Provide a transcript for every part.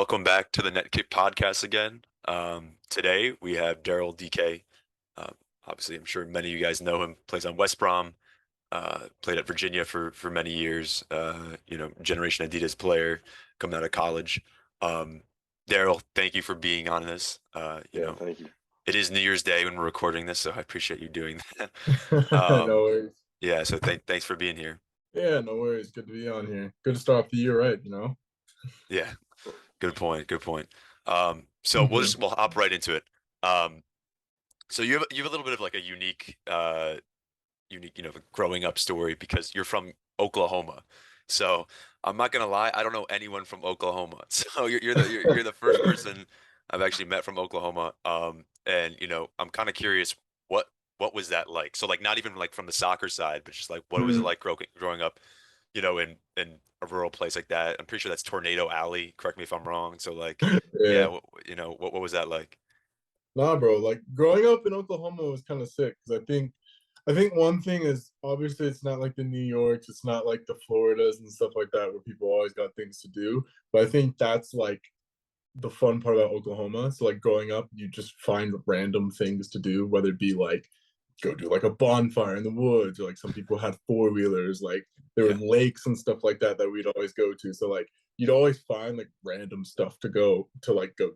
Welcome back to the Netkick podcast again. Today we have Daryl Dike. Uh, Obviously, I'm sure many of you guys know him. Plays on West Brom. Played at Virginia for many years. Generation Adidas player coming out of college. Um, Daryl, thank you for being on this. Yeah, thank you. It is New Year's Day when we're recording this, so I appreciate you doing that. No worries. Yeah, so thanks for being here. Yeah, no worries. Good to be on here. Good to start off the year right? Yeah, good point. Good point. So Hmm. we'll hop right into it. Um, So you have a little bit of like a unique, growing up story because you're from Oklahoma. So I'm not gonna lie, I don't know anyone from Oklahoma. So you're the first person I've actually met from Oklahoma. And I'm kind of curious what was that like? So like not even like from the soccer side, but just like what was it like growing up, in a rural place like that? I'm pretty sure that's Tornado Alley. Correct me if I'm wrong. So like, yeah, Yeah. what was that like? Nah, bro. Like growing up in Oklahoma was kind of sick because I think one thing is obviously it's not like the New Yorks, it's not like the Floridas and stuff like that where people always got things to do. But I think that's like the fun part about Oklahoma. So like growing up, you just find random things to do, whether it be like go do like a bonfire in the woods, or like some people had four wheelers, like there were Yeah. lakes and stuff like that that we'd always go to. So like you'd always find like random stuff to go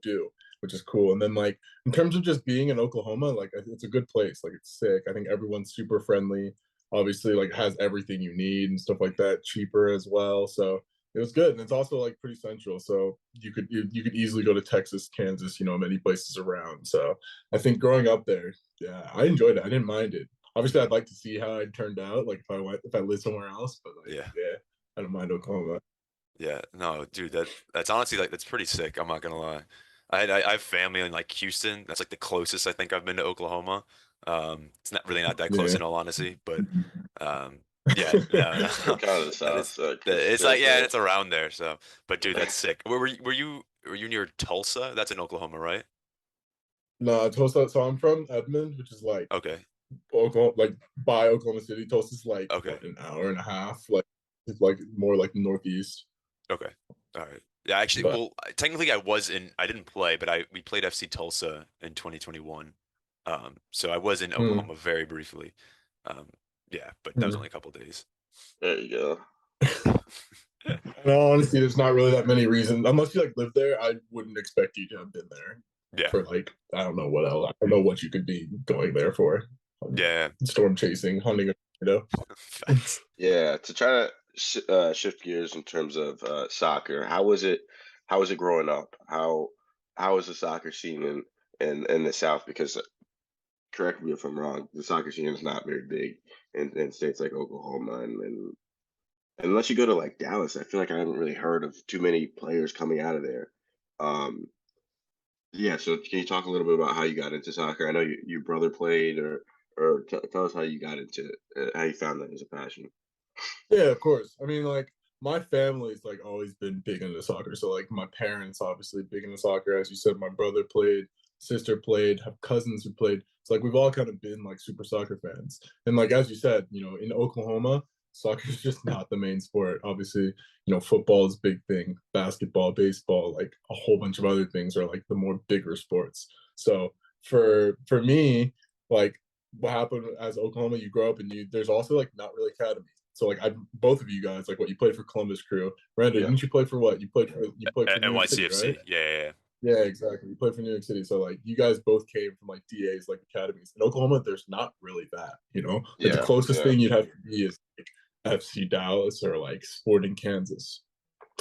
do, which is cool. And then like in terms of just being in Oklahoma, like it's a good place. Like it's sick. I think everyone's super friendly. Obviously, like has everything you need and stuff like that, cheaper as well. So it was good, and it's also like pretty central. So you could easily go to Texas, Kansas, many places around. So I think growing up there, yeah, I enjoyed it. I didn't mind it. Obviously, I'd like to see how it turned out, like if I lived somewhere else. But like, Yeah. yeah, I don't mind Oklahoma. Yeah, no, dude, that's honestly like that's pretty sick. I'm not gonna lie. I have family in like Houston. That's like the closest I think I've been to Oklahoma. It's not that close Yeah. in all honesty, but yeah, no, Yeah, no, kind of the that south, is because it's like there's yeah, the it's around there. So, but dude, that's sick. Were you near Tulsa? That's in Oklahoma, right? no Tulsa. So I'm from Edmond, which is like Okay, Oklahoma, like by Oklahoma City. Tulsa's like okay, what, an hour and a half. Like it's like more like northeast. okay. All right. Yeah, actually, But well, technically, I didn't play, but we played FC Tulsa in 2021. So I was in mm, Oklahoma very briefly. Um, yeah, but that was only mm. a couple days. There you go. No, honestly, there's not really that many reasons. Unless you like live there, I wouldn't expect you to have been there Yeah, for like I don't know what else. I don't know what you could be going there for. yeah, Storm chasing, hunting a tornado. facts. Yeah, to try to shift gears in terms of soccer, how was it? How was it growing up? How was the soccer scene in the South? Because correct me if I'm wrong, the soccer scene is not very big in states like Oklahoma, and unless you go to like Dallas, I feel like I haven't really heard of too many players coming out of there. Um, yeah, so can you talk a little bit about how you got into soccer? I know your brother played, or tell us how you got into how you found that as a passion. Yeah, of course. I mean, like my family's like always been big into soccer. So like my parents obviously big into soccer. As you said, my brother played, sister played, have cousins who played. So like we've all kind of been like super soccer fans. And like as you said, in Oklahoma, soccer is just not the main sport. Obviously, football is a big thing, basketball, baseball, like a whole bunch of other things are like the more bigger sports. So for me, like what happened as Oklahoma, you grow up and there's also like not really academies. So like both of you guys, like what you played for Columbus Crew. Miranda, Yeah. didn't you play for what? You played for New York City, right? NYCFC. Yeah, yeah, Yeah, exactly. You played for New York City. So like you guys both came from like DAs, like academies. In Oklahoma, there's not really that. Like the Yeah, closest yeah, thing you'd have to be is like FC Dallas or like Sporting Kansas.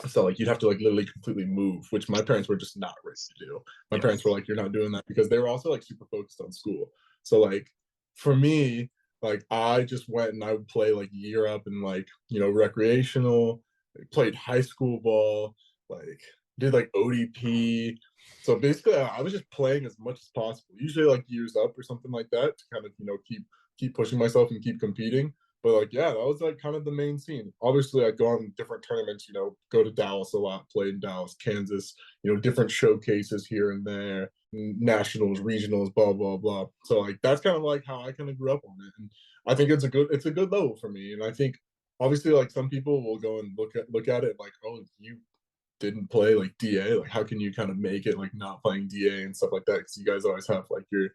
So like you'd have to like literally completely move, which my parents were just not ready to do. My yeah, parents were like, "You're not doing that," because they were also like super focused on school. So like for me, like I just went and I would play like year up and like recreational, like, played high school ball, like did like ODP. So basically, I was just playing as much as possible. Usually like years up or something like that to kind of keep pushing myself and keep competing. But like, yeah, that was like kind of the main scene. Obviously, I'd go on different tournaments, go to Dallas a lot, played in Dallas, Kansas, different showcases here and there, nationals, regionals, blah, blah, blah. So like that's kind of like how I kind of grew up on it. And I think it's a good level for me. And I think obviously like some people will go and look at it like, oh, you didn't play like DA? Like, how can you kind of make it like not playing DA and stuff like that? Because you guys always have like your,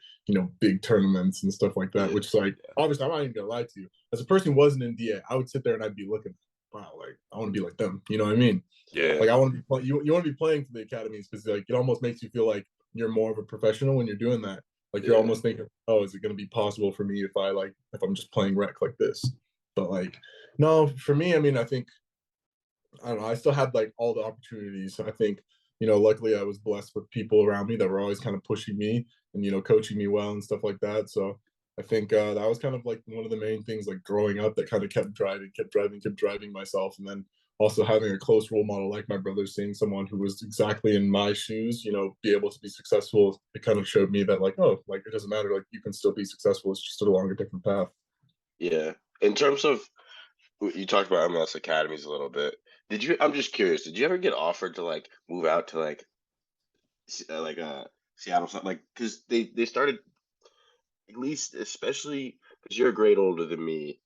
big tournaments and stuff like that. Yeah, Which, like, yeah, obviously, I'm not even gonna lie to you. As a person who wasn't in DA, I would sit there and I'd be looking, wow, like I want to be like them. You know what I mean? yeah, Like, I want to be you want to be playing for the academies because like it almost makes you feel like you're more of a professional when you're doing that. Like, you're yeah, almost thinking, oh, is it going to be possible for me if I'm just playing rec like this? But like, no, for me, I mean, I think I don't know. I still had like all the opportunities. I think, luckily I was blessed with people around me that were always kind of pushing me and, coaching me well and stuff like that. So I think that was kind of like one of the main things like growing up that kind of kept driving myself. And then also having a close role model like my brother, seeing someone who was exactly in my shoes, be able to be successful. It kind of showed me that like, oh, like it doesn't matter. Like, you can still be successful. It's just along a different path. yeah. In terms of, you talked about MLS academies a little bit. Did you? I'm just curious. Did you ever get offered to like move out to like like Seattle, something like, because they started, at least, especially because you're a grade older than me.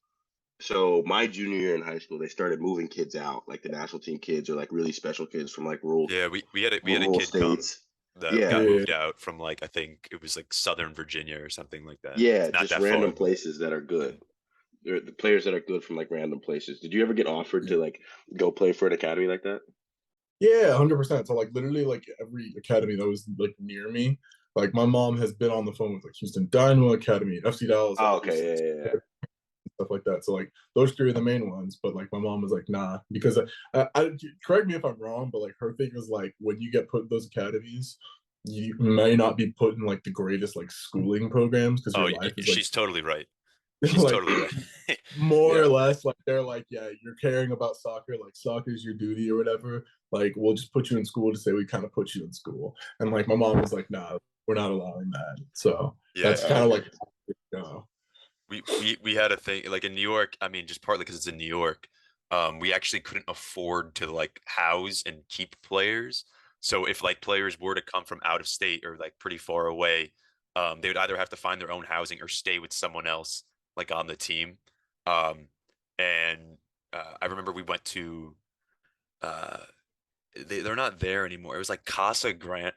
So my junior year in high school, they started moving kids out, like the national team kids or like really special kids from like yeah. We had a rural kid come states. that Yeah, got Yeah. moved out from like I think it was like Southern Virginia or something like that. yeah, It's not just that random far. places that are Yeah. good. They're the players that are good from like random places. Did you ever get offered to like go play for an academy like that? Yeah, 100%. So like literally like every academy that was like near me, like my mom has been on the phone with like Houston Dynamo Academy, FC Dallas, Oh, obviously, okay, yeah, yeah, stuff like that. So like those three are the main ones. But like my mom was like, nah, because I correct me if I'm wrong, but like her thing is like when you get put in those academies, you may not be put in like the greatest like schooling programs because Oh, your life is like she's totally right. She's like totally right. more yeah, or less like they're like, yeah, you're caring about soccer, like soccer's your duty or whatever. Like, we'll just put you in school to say we kind of put you in school. And like my mom was like, nah, we're not allowing that. So Yeah, that's yeah. kind of Okay. like, uh, we had a thing like in New York. I mean, just partly because it's in New York. We actually couldn't afford to like house and keep players. So if like players were to come from out of state or like pretty far away, they would either have to find their own housing or stay with someone else like on the team. Um, and I remember we went to uh, they're not there anymore. It was like Grande,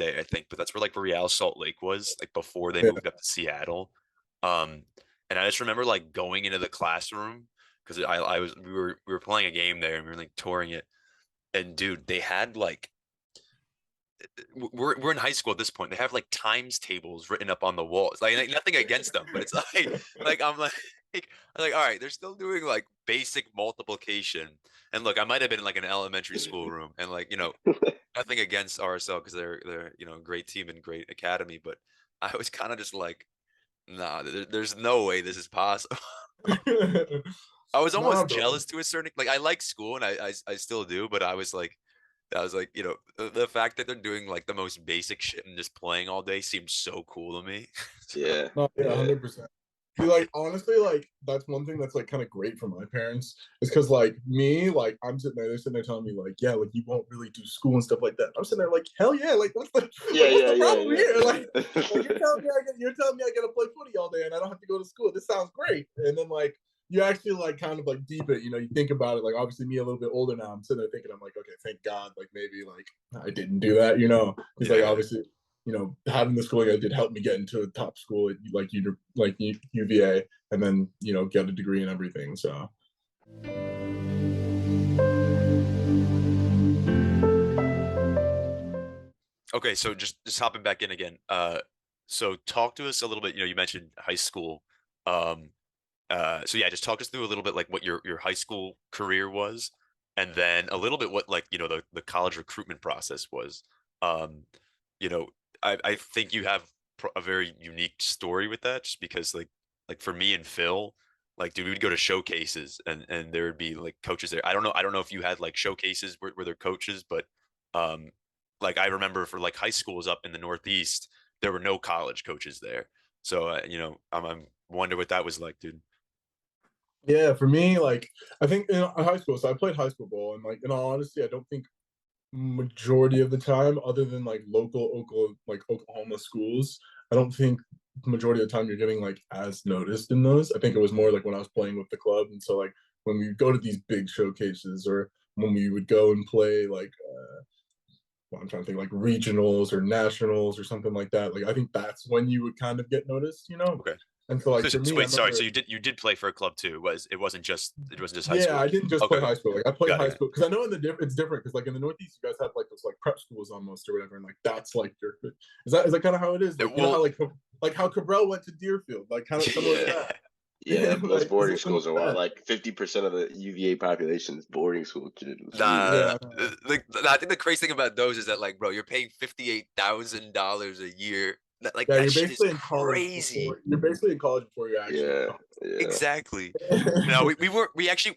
I think, but that's where like Real Salt Lake was, like before they yeah, moved up to Seattle. Um, and I just remember like going into the classroom because I was we were playing a game there and we were like touring it. And dude, they had like we're in high school at this point. They have like times tables written up on the walls. Like nothing against them, but it's like I'm like, all right, they're still doing like basic multiplication. And look, I might have been in like an elementary school room, and like nothing against RSL because they're a great team and great academy, but I was kind of just like, nah, there's no way this is possible. I was nah, almost bro. jealous to a certain like I like school and I still do, but I was like, the fact that they're doing like the most basic shit and just playing all day seems so cool to me. So, Yeah, No, yeah, yeah, 100%. See, like honestly, like that's one thing that's like kind of great for my parents is because like me, like I'm sitting there, they're sitting there telling me like, yeah, like you won't really do school and stuff like that. I'm sitting there like, hell yeah, like yeah, what's yeah, the problem yeah, here? Like yeah. you're telling me I gotta play footy all day and I don't have to go to school. This sounds great. And then like you actually like kind of like deep it, you think about it. Like obviously me a little bit older now, I'm sitting there thinking, I'm like, okay, thank God, like maybe like I didn't do that, because like yeah. obviously having the schooling I did help me get into a top school at like UVA, and then get a degree and everything. So Okay, so just hopping back in again. So talk to us a little bit. You mentioned high school. Um, so yeah, just talk us through a little bit like what your high school career was, and then a little bit what like the college recruitment process was. Um, you know, I think you have a very unique story with that, just because like for me and Phil, like dude, we would go to showcases and there would be like coaches there. I don't know if you had like showcases where there coaches, but um, like I remember for like high schools up in the Northeast, there were no college coaches there. So I'm wonder what that was like, dude. yeah, for me, like I think in high school, so I played high school ball, and like in all honesty, I don't think majority of the time, other than like local Oklahoma schools, I don't think majority of the time you're getting like as noticed in those. I think it was more like when I was playing with the club, and so like when we go to these big showcases or when we would go and play like well, I'm trying to think like regionals or nationals or something like that. Like I think that's when you would kind of get noticed, you know. Okay. And so like So, for so me, I wait, sorry. remember So you did play for a club too? It wasn't just high yeah, school? I didn't just play Okay, high school. Like I played got it. high Got it. school because I know in the it's different because like in the Northeast you guys have like those like prep schools almost or whatever, and like that's like your is that kind of how it is? Like you know Well, how like how Cabral went to Deerfield, like kind of similar to Yeah. that. Yeah, those Like is boarding it similar schools to are wild. that? Like 50% of the UVA population is boarding school kids, which is weird. nah, Yeah, I think the crazy thing about those is that, like, bro, you're paying $58,000 a year. Like, yeah. that You're shit is basically in college crazy. before you're basically in college before you're actually in Yeah, yeah. Exactly. No, college.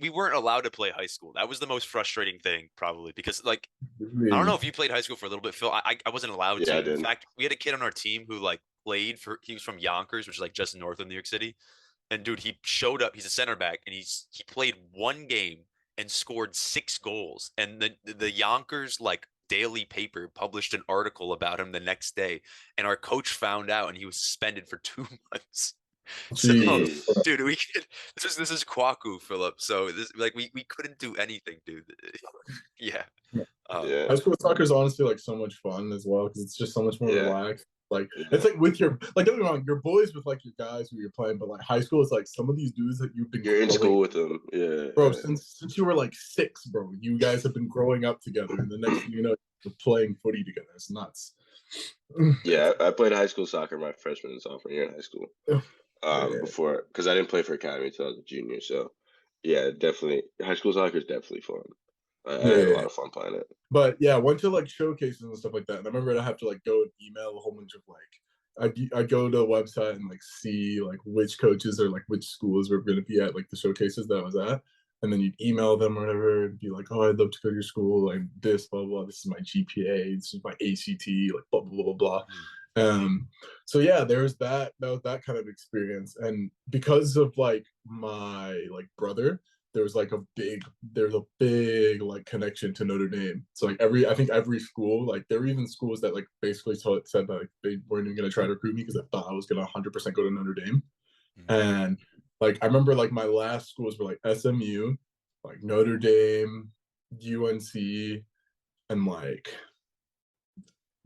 we weren't allowed to play high school. That was the most frustrating thing, probably, because, like, I don't know Really? if you played high school for a little bit, Phil. I wasn't allowed Yeah, I to. In didn't. fact, we had a kid on our team who, like, he was from Yonkers, which is like just north of New York City. And dude, he showed up. He's a center back, and he played one game and scored 6 goals. And the Yonkers like daily paper published an article about him the next day, and our coach found out, and he was suspended for 2 months. So, Jesus. Jeez. dude, this is Kwaku, Philip. So this, like, we couldn't do anything, dude. Yeah. Yeah, High school soccer is honestly like so much fun as well because it's just so much more yeah, relaxed. Like yeah. it's like with your like don't get me wrong, your boys with like your guys who you're playing, but like high school is like some of these dudes that you've been You're in growing, school with them. Yeah, bro, yeah. since you were like 6, bro. You guys have been growing up together, and the next thing you know, you're playing footy together. It's nuts. Yeah, I played high school soccer my freshman and sophomore year in high school. Yeah. Before because I didn't play for academy until I was a junior. So, yeah, definitely high school soccer is definitely fun. I Yeah, had a yeah. lot of fun playing it. But yeah, I went to like showcases and stuff like that. And I remember I have to like go and email a whole bunch of like I go to the website and like see like which coaches or like which schools were going to be at like the showcases that I was at, and then you'd email them or whatever and be like, oh, I'd love to go to your school, like this, blah blah. This is my GPA, this is my ACT, like blah blah blah blah. So yeah, there's that was that kind of experience, and because of like my like brother, there's a big like connection to Notre Dame. So like I think every school, like there were even schools that like basically said that like, they weren't even gonna try to recruit me because I thought I was gonna 100% go to Notre Dame. Mhm. And like I remember like my last schools were like SMU, like Notre Dame, UNC, and like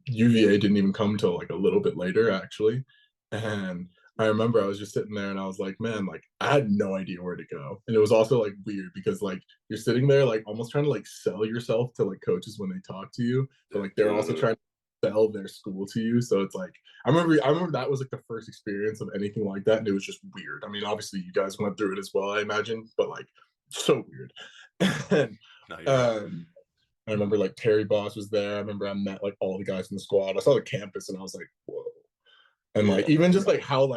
UVA didn't even come until like a little bit later actually. And I remember I was just sitting there and I was like, man, like I had no idea where to go. And it was also like weird because like you're sitting there like almost trying to like sell yourself to like coaches when they talk to you, but like they're also Hmm. trying to sell their school to you. So it's like I remember that was like the first experience of anything like that. And it was just weird. I mean, obviously you guys went through it as well, I imagine, but like so weird. And No, you're right. I remember like Terry Boss was there. I remember I met like all the guys in the squad. I saw the campus and I was like, whoa. And like Yeah, even just like how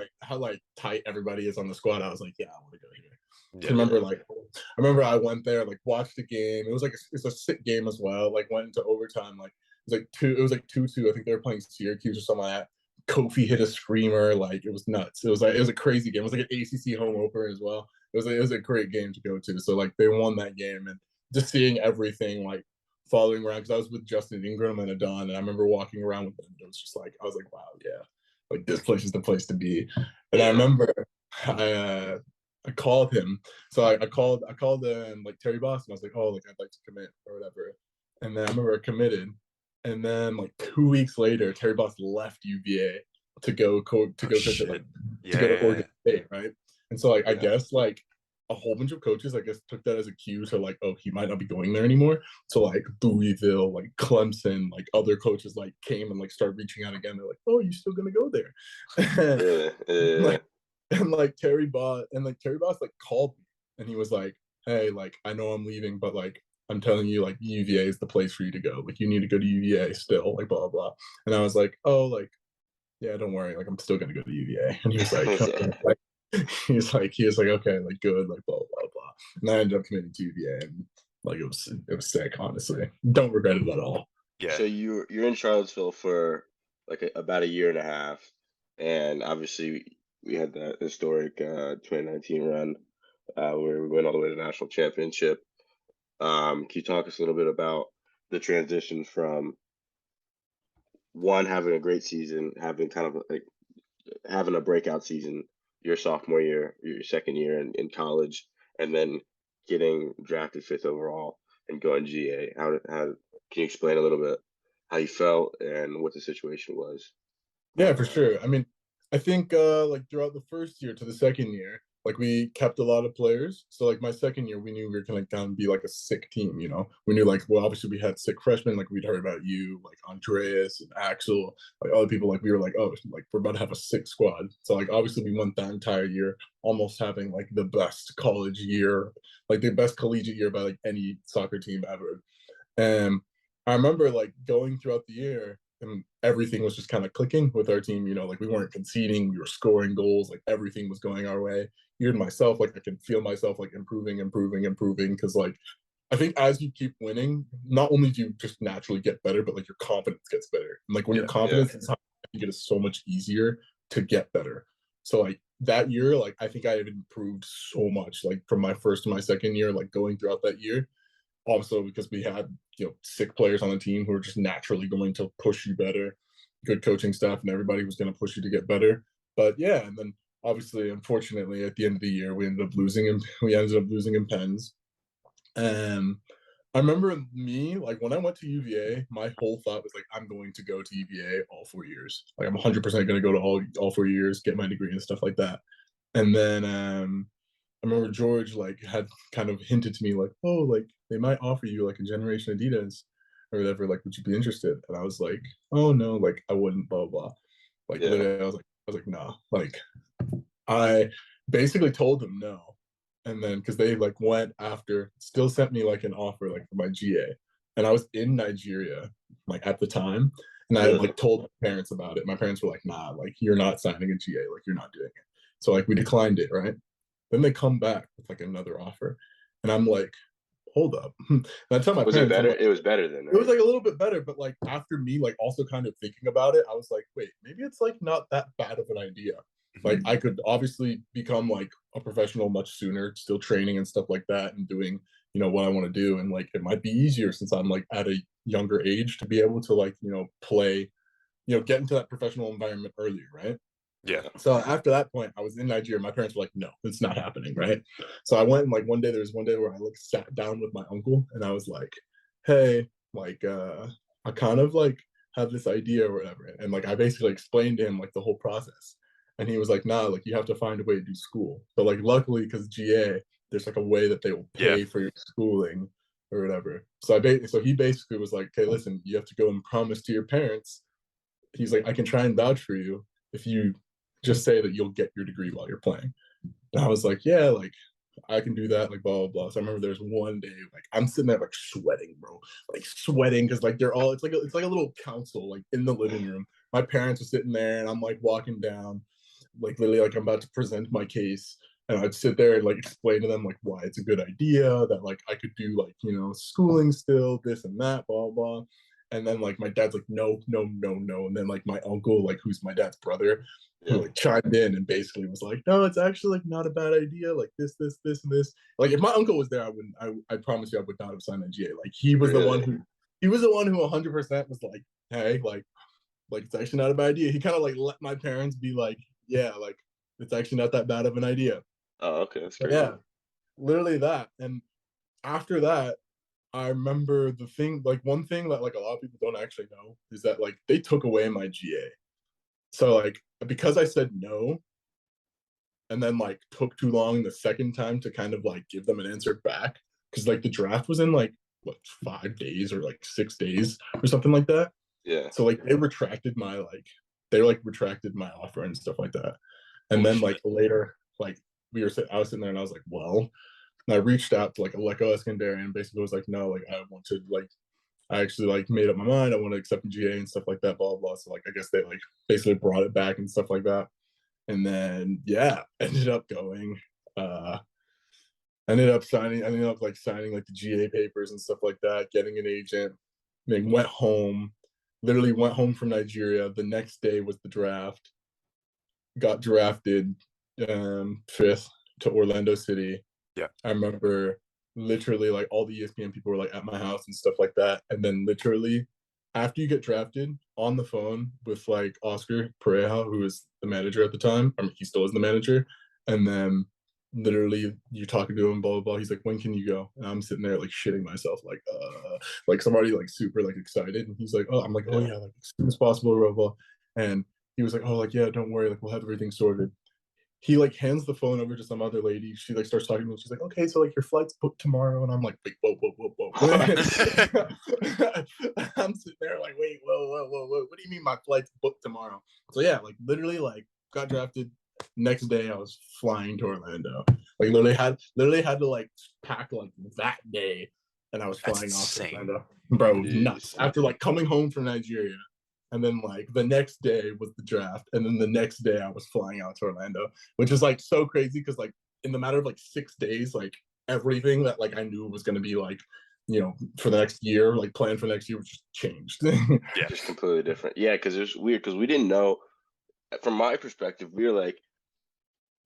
tight everybody is on the squad, I was like, yeah, I want to go here. I Yeah. remember yeah, like I remember I went there, like watched the game. It was like it's a sick game as well. Like went into overtime. Like it was like 2-2. I think they were playing Syracuse or something like that. Kofi hit a screamer, like it was nuts. It was a crazy game. It was like an ACC home opener as well. It was a great game to go to. So like they won that game and just seeing everything like following around because I was with Justin Ingram and Adon and I remember walking around with them. It was just like I was like, wow, yeah, like this place is the place to be. And I yeah. remember I called him. So I called like Terry Boston. I was like, oh, like I'd like to commit or whatever. And then I remember I committed. And then like 2 weeks later, Terry Boston left UVA to go to Oh go coach at shit. like to go to Yeah. Oregon State, right? And so like I Yeah. guess like a whole bunch of coaches I guess took that as a cue to like, oh, he might not be going there anymore. So like Louisville, like Clemson, like other coaches like came and like started reaching out again. They're like, oh, you're still gonna go there. Really? Like and like Terry Boss like called me and he was like, hey, like I know I'm leaving, but like I'm telling you, like UVA is the place for you to go. Like you need to go to UVA still, like blah blah blah. And I was like, oh, like yeah, don't worry, like I'm still gonna go to UVA. And he was like, Yeah. like he was like, okay, like good, like blah blah blah. And I ended up committing to UVA, and like it was sick, honestly. Don't regret it at all. Yeah. So you're in Charlottesville for like about a year and a half, and obviously we had that historic 2019 run where we went all the way to the national championship. Can you talk us a little bit about the transition from one having a great season, having kind of like having a breakout season your sophomore year, your second year in college, and then getting drafted fifth overall, and going GA? How can you explain a little bit how you felt and what the situation was? Yeah, for sure. I mean, I think like throughout the first year to the second year, like we kept a lot of players. So like my second year, we knew we were gonna kind of be like a sick team, you know. We knew like well, obviously we had sick freshmen, like we'd heard about you, like Andreas and Axel, like other people, like we were like, oh, like we're about to have a sick squad. So like obviously we went that entire year almost having like the best college year, like the best collegiate year by like any soccer team ever. And I remember like going throughout the year and everything was just kind of clicking with our team. You know, like we weren't conceding, we were scoring goals, like everything was going our way. Even myself, like I can feel myself like improving. Cause like I think as you keep winning, not only do you just naturally get better, but like your confidence gets better. And like when your Yeah. confidence is high, I think it is so much easier to get better. So like that year, like I think I have improved so much, like from my first to my second year, like going throughout that year also because we had sick players on the team who were just naturally going to push you better, good coaching staff, and everybody was going to push you to get better. But yeah, and then obviously, unfortunately, at the end of the year, we ended up losing and we ended up losing in pens. And I remember me, like when I went to UVA, my whole thought was like, I'm going to go to UVA all 4 years. Like I'm 100% going to go to all 4 years, get my degree and stuff like that. And then I remember George like had kind of hinted to me like, oh, like they might offer you like a Generation Adidas or whatever. Like, would you be interested? And I was like, oh no, like I wouldn't. Blah blah. Like Yeah. literally, I was like, nah. Like I basically told them no, and then because they like went after, still sent me like an offer like for my GA, and I was in Nigeria like at the time, and I had Yeah. like told my parents about it. My parents were like, nah, like you're not signing a GA, like you're not doing it. So like we declined it, right? Then they come back with like another offer. And I'm like, hold up. And I tell my Was it parents, I'm better? like, It was better then, it was right? like a little bit better, but like after me, like also kind of thinking about it, I was like, wait, maybe it's like not that bad of an idea. Like I could obviously become like a professional much sooner, still training and stuff like that and doing, what I want to do. And like it might be easier since I'm like at a younger age to be able to like, play, get into that professional environment earlier, right? Yeah. So after that point, I was in Nigeria. My parents were like, "No, it's not happening." Right. So I went and like one day. There was one day where I like sat down with my uncle and I was like, "Hey, like, I kind of like have this idea or whatever." And like I basically explained to him like the whole process, and he was like, "Nah, like you have to find a way to do school." But like luckily, because GA, there's like a way that they will Yeah. pay for your schooling or whatever. So so he basically was like, "Okay, listen, you have to go and promise to your parents." He's like, "I can try and vouch for you if you just say that you'll get your degree while you're playing." And I was like, yeah, like I can do that, like blah blah blah. So I remember there's one day, like I'm sitting there like sweating, bro, like sweating because like they're all it's like a little council like in the living room. My parents are sitting there, and I'm like walking down, like literally like I'm about to present my case, and I'd sit there and like explain to them like why it's a good idea that like I could do like schooling still, this and that, blah blah. And then like my dad's like no no no no, and then like my uncle, like who's my dad's brother, who Yeah. like chimed in and basically was like, no, it's actually like not a bad idea, like this and this. Like if my uncle was there, I wouldn't, I promise you I would not have signed a GA. Like Really? he was the one who 100% was like, hey, like it's actually not a bad idea. He kind of like let my parents be like, yeah, like it's actually not that bad of an idea. Oh, okay. That's But crazy. yeah, literally that. And after that, I remember the thing, like one thing that like a lot of people don't actually know is that like they took away my GA. So like because I said no and then like took too long the second time to kind of like give them an answer back, because like the draft was in like what 5 days or like 6 days or something like that. Yeah. So like they like retracted my offer and stuff like that. And Holy then shit. like later, like I was sitting there and I was like, well, and I reached out to like Aleko Eskandarian and basically was like, no, like I want to like I actually like made up my mind. I want to accept the GA and stuff like that, blah blah. So like I guess they like basically brought it back and stuff like that. And then yeah, ended up going. Uh ended up like signing like the GA papers and stuff like that, getting an agent, then went home, literally went home from Nigeria. The next day was the draft, got drafted fifth to Orlando City. Yeah. I remember literally like all the ESPN people were like at my house and stuff like that. And then literally after you get drafted, on the phone with like Oscar Pereja, who was the manager at the time. I mean, he still is the manager. And then literally you're talking to him, blah blah blah. He's like, when can you go? And I'm sitting there like shitting myself, like somebody like super like excited. And he's like, oh, I'm like, oh Yeah. yeah, like as soon as possible, blah blah. And he was like, oh, like yeah, don't worry, like we'll have everything sorted. He like hands the phone over to some other lady. She like starts talking to me. She's like, okay, so like your flight's booked tomorrow. And I'm like, wait, whoa, whoa, whoa, whoa. I'm sitting there like, wait, whoa, whoa, whoa, whoa. What do you mean my flight's booked tomorrow? So yeah, like literally like got drafted. Next day I was flying to Orlando. Like literally had to like pack like that day, and I was That's flying off to insane. Orlando. Bro, it was Jeez. nuts. After like coming home from Nigeria, and then like the next day was the draft, and then the next day I was flying out to Orlando, which is like so crazy because like in the matter of like 6 days, like everything that like I knew was going to be like, you know, for the next year, like planned for next year, was just changed. Yeah. Just completely different. Yeah, because it was weird because we didn't know. From my perspective, we were like,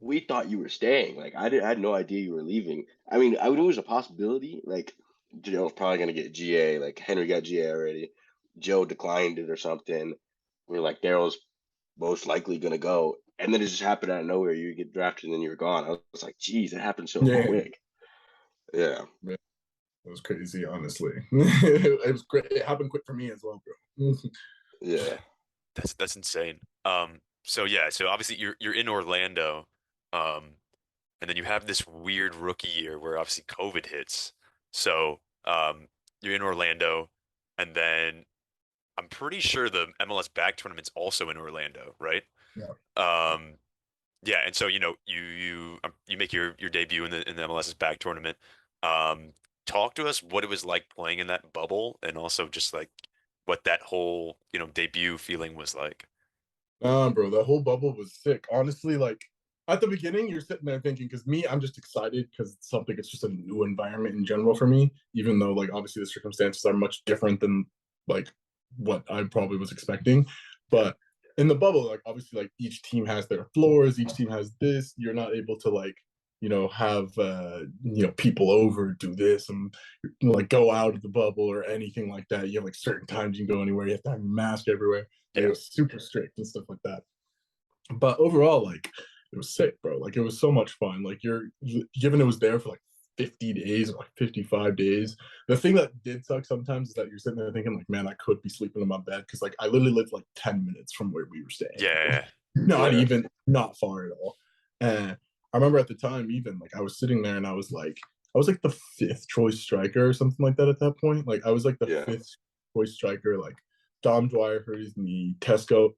we thought you were staying. Like I had no idea you were leaving. I mean, I knew it was a possibility. Like Joe was probably gonna get GA. Like Henry got GA already. Joe declined it or something. We are like, Daryl's most likely gonna go, and then it just happened out of nowhere. You get drafted and then you're gone. I was like, geez, it happened so Yeah, quick. Yeah. it was crazy, honestly. It was great. It happened quick for me as well, bro. Yeah. That's insane. So yeah, so obviously you're in Orlando, and then you have this weird rookie year where obviously COVID hits. So you're in Orlando, and then I'm pretty sure the MLS back tournament's also in Orlando, right? Yeah. Um, yeah, and so you make your debut in the MLS's back tournament. Um, Talk to us what it was like playing in that bubble, and also just like what that whole debut feeling was like. Bro, that whole bubble was sick. Honestly, like at the beginning, you're sitting there thinking, because me, I'm just excited because it's something. It's just a new environment in general for me. Even though, like, obviously the circumstances are much different than like what I probably was expecting. But in the bubble, like obviously, like each team has their floors. Each team has this. You're not able to like have people over, do this, and like go out of the bubble or anything like that. You have like certain times you can go anywhere. You have to have your mask everywhere. Like, Yeah. it was super strict and stuff like that. But overall, like it was sick, bro. Like it was so much fun. Like you're given it was there for like 50 days or like 55 days. The thing that did suck sometimes is that you're sitting there thinking, like, man, I could be sleeping in my bed because like I literally lived like 10 minutes from where we were staying. Yeah. Not Yeah. even, not far at all. And I remember at the time, even like I was sitting there and I was like the fifth choice striker or something like that at that point. Like I was like the Yeah. fifth choice striker. Like Dom Dwyer hurt his knee. Tesco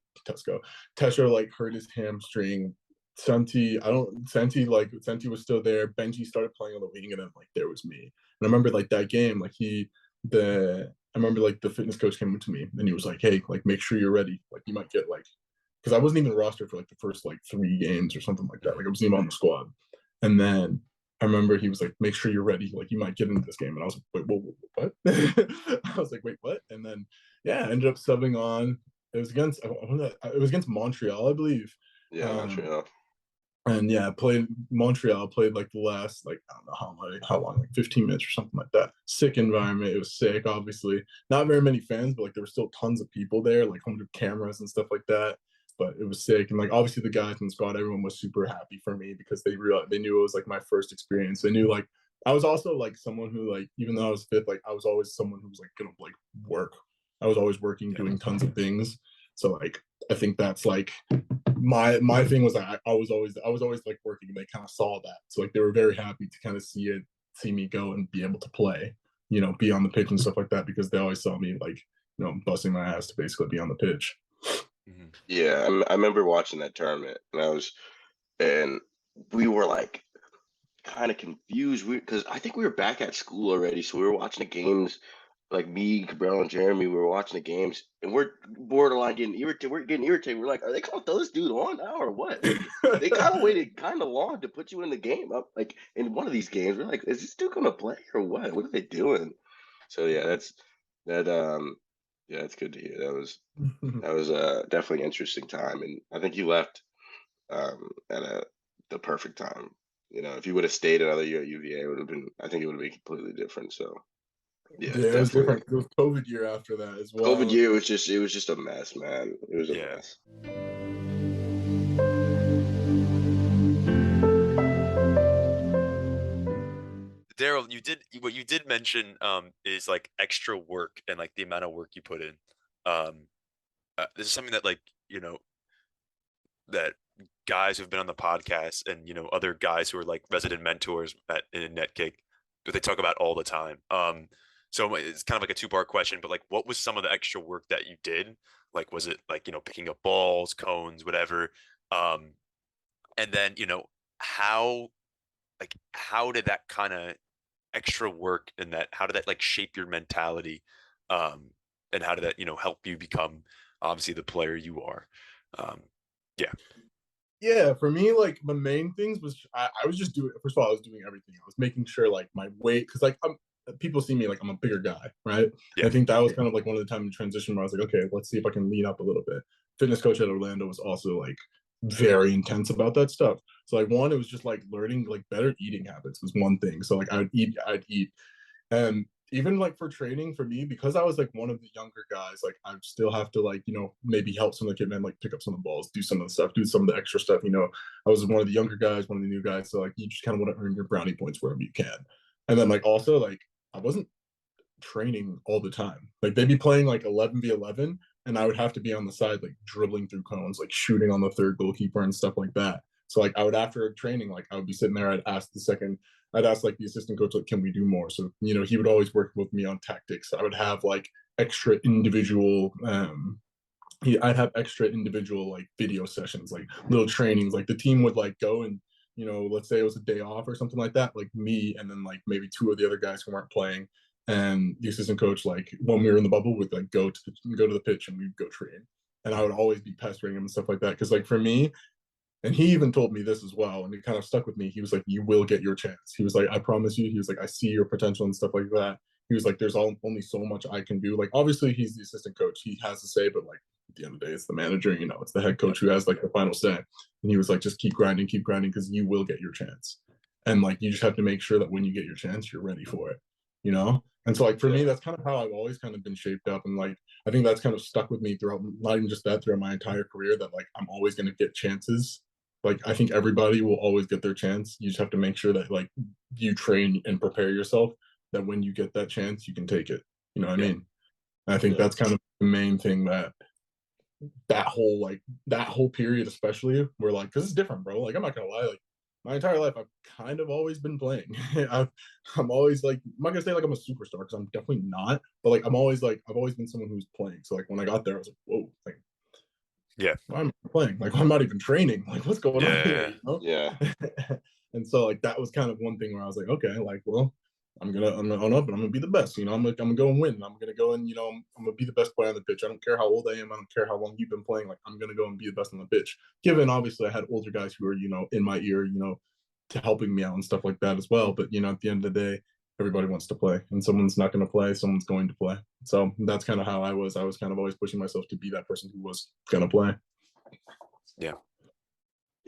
like hurt his hamstring. Santi was still there. Benji started playing on the wing, and then like there was me. And I remember like that game, like I remember like the fitness coach came up to me and he was like, hey, like make sure you're ready. Like you might get like, because I wasn't even rostered for like the first like 3 games or something like that. Like I wasn't even on the squad. And then I remember he was like, make sure you're ready. Like you might get into this game. And I was like, wait, what? I was like, wait, what? And then yeah, I ended up subbing on. It was against Montreal, I believe. Yeah. Montreal. And yeah, played Montreal, played like the last, like, I don't know how long, like 15 minutes or something like that. Sick environment. It was sick, obviously. Not very many fans, but like there were still tons of people there, like 100 cameras and stuff like that. But it was sick. And like obviously the guys in the squad, everyone was super happy for me because they knew it was like my first experience. They knew like I was also like someone who, like, even though I was fifth, like I was always someone who was like gonna like work. I was always working, doing tons of things. So like I think that's like my thing was like I was always like working, and they kind of saw that. So like they were very happy to kind of see me go and be able to play, be on the pitch and stuff like that, because they always saw me like, busting my ass to basically be on the pitch. Mm-hmm. Yeah, I remember watching that tournament, and we were like kind of confused because I think we were back at school already, so we were watching the games. Like me, Cabral, and Jeremy, we were watching the games, and we're borderline getting irritated. We're getting irritated. We're like, are they going to throw this dude on now or what? Like, they kind of waited kind of long to put you in the game. Up like in one of these games, we're like, is this dude going to play or what? What are they doing? So yeah, yeah, it's good to hear. That was definitely an interesting time, and I think you left at the perfect time. If you would have stayed another year at UVA, it would have been. I think it would have been completely different. So yeah, Yeah, it was definitely. different. It was COVID year after that as well. COVID year was just a mess, man. It was a mess. Daryl, what you did mention is like extra work and like the amount of work you put in. Um, this is something that like that guys who've been on the podcast and other guys who are like resident mentors in Netkick that they talk about all the time. So it's kind of like a two-part question, but like, what was some of the extra work that you did? Like, was it like picking up balls, cones, whatever? Um, and then how how did that kind of extra work and that how did that like shape your mentality, um, and how did that help you become obviously the player you are? Um, yeah. Yeah, for me, like the main things was I was just doing. First of all, I was doing everything. I was making sure like my weight, because like people see me like I'm a bigger guy, right? Yeah. And I think that was kind of like one of the time in transition where I was like, okay, let's see if I can lean up a little bit. Fitness coach at Orlando was also like very intense about that stuff. So like one, it was just like learning like better eating habits was one thing. So like I'd eat, and even like for training for me, because I was like one of the younger guys, like I still have to like, maybe help some of the kid men like pick up some of the balls, do some of the stuff, do some of the extra stuff. I was one of the younger guys, one of the new guys. So like you just kind of want to earn your brownie points wherever you can. And then like also like I wasn't training all the time. Like they'd be playing like 11v11 and I would have to be on the side like dribbling through cones, like shooting on the third goalkeeper and stuff like that. So like I would, after training, like I would be sitting there, I'd ask like the assistant coach, like, can we do more? So, he would always work with me on tactics. I would have like extra individual I'd have extra individual like video sessions, like little trainings. Like the team would like go and let's say it was a day off or something like that. Like me and then like maybe two of the other guys who weren't playing, and the assistant coach, like when we were in the bubble, would like go to the pitch and we'd go train. And I would always be pestering him and stuff like that. Because like for me, and he even told me this as well, and it kind of stuck with me. He was like, "You will get your chance." He was like, "I promise you." He was like, "I see your potential and stuff like that." He was like, "There's only so much I can do." Like, obviously, he's the assistant coach; he has to say, but like at the end of the day, it's the manager. It's the head coach who has like the final say. And he was like, "Just keep grinding, because you will get your chance, and like you just have to make sure that when you get your chance, you're ready for it." And so like for me, Yeah. that's kind of how I've always kind of been shaped up, and like I think that's kind of stuck with me throughout, not even just that, throughout my entire career. That like I'm always going to get chances. Like I think everybody will always get their chance. You just have to make sure that like you train and prepare yourself that when you get that chance, you can take it. You know what I Yeah. mean? And I think Yeah. that's kind of the main thing, that whole period, especially where like, because it's different, bro. Like I'm not gonna lie, like my entire life I've kind of always been playing. I'm always like, I'm not gonna say like I'm a superstar because I'm definitely not, but like I'm always like I've always been someone who's playing. So like when I got there, I was like, whoa, like Yeah. why am I playing? Like I'm not even training. Like what's going on here? Yeah. Yeah. And so like that was kind of one thing where I was like, okay, like well, I'm gonna own up and I'm gonna be the best. I'm gonna go and win. I'm gonna go and I'm gonna be the best player on the pitch. I don't care how old I am. I don't care how long you've been playing. Like I'm gonna go and be the best on the pitch. Given obviously I had older guys who were in my ear, to helping me out and stuff like that as well. But at the end of the day, everybody wants to play, and someone's not going to play, someone's going to play. So that's kind of how I was. I was kind of always pushing myself to be that person who was going to play. Yeah.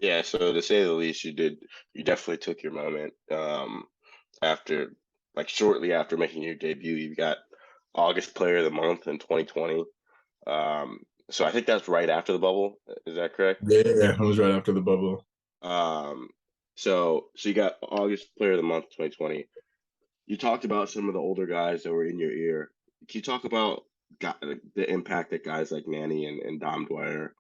Yeah. So to say the least, you definitely took your moment. After like shortly after making your debut, you got August Player of the Month in 2020. So I think that's right after the bubble. Is that correct? Yeah, I was right after the bubble. Um, so you got August Player of the Month 2020. You talked about some of the older guys that were in your ear. Can you talk about the impact that guys like Manny and Dom Dwyer,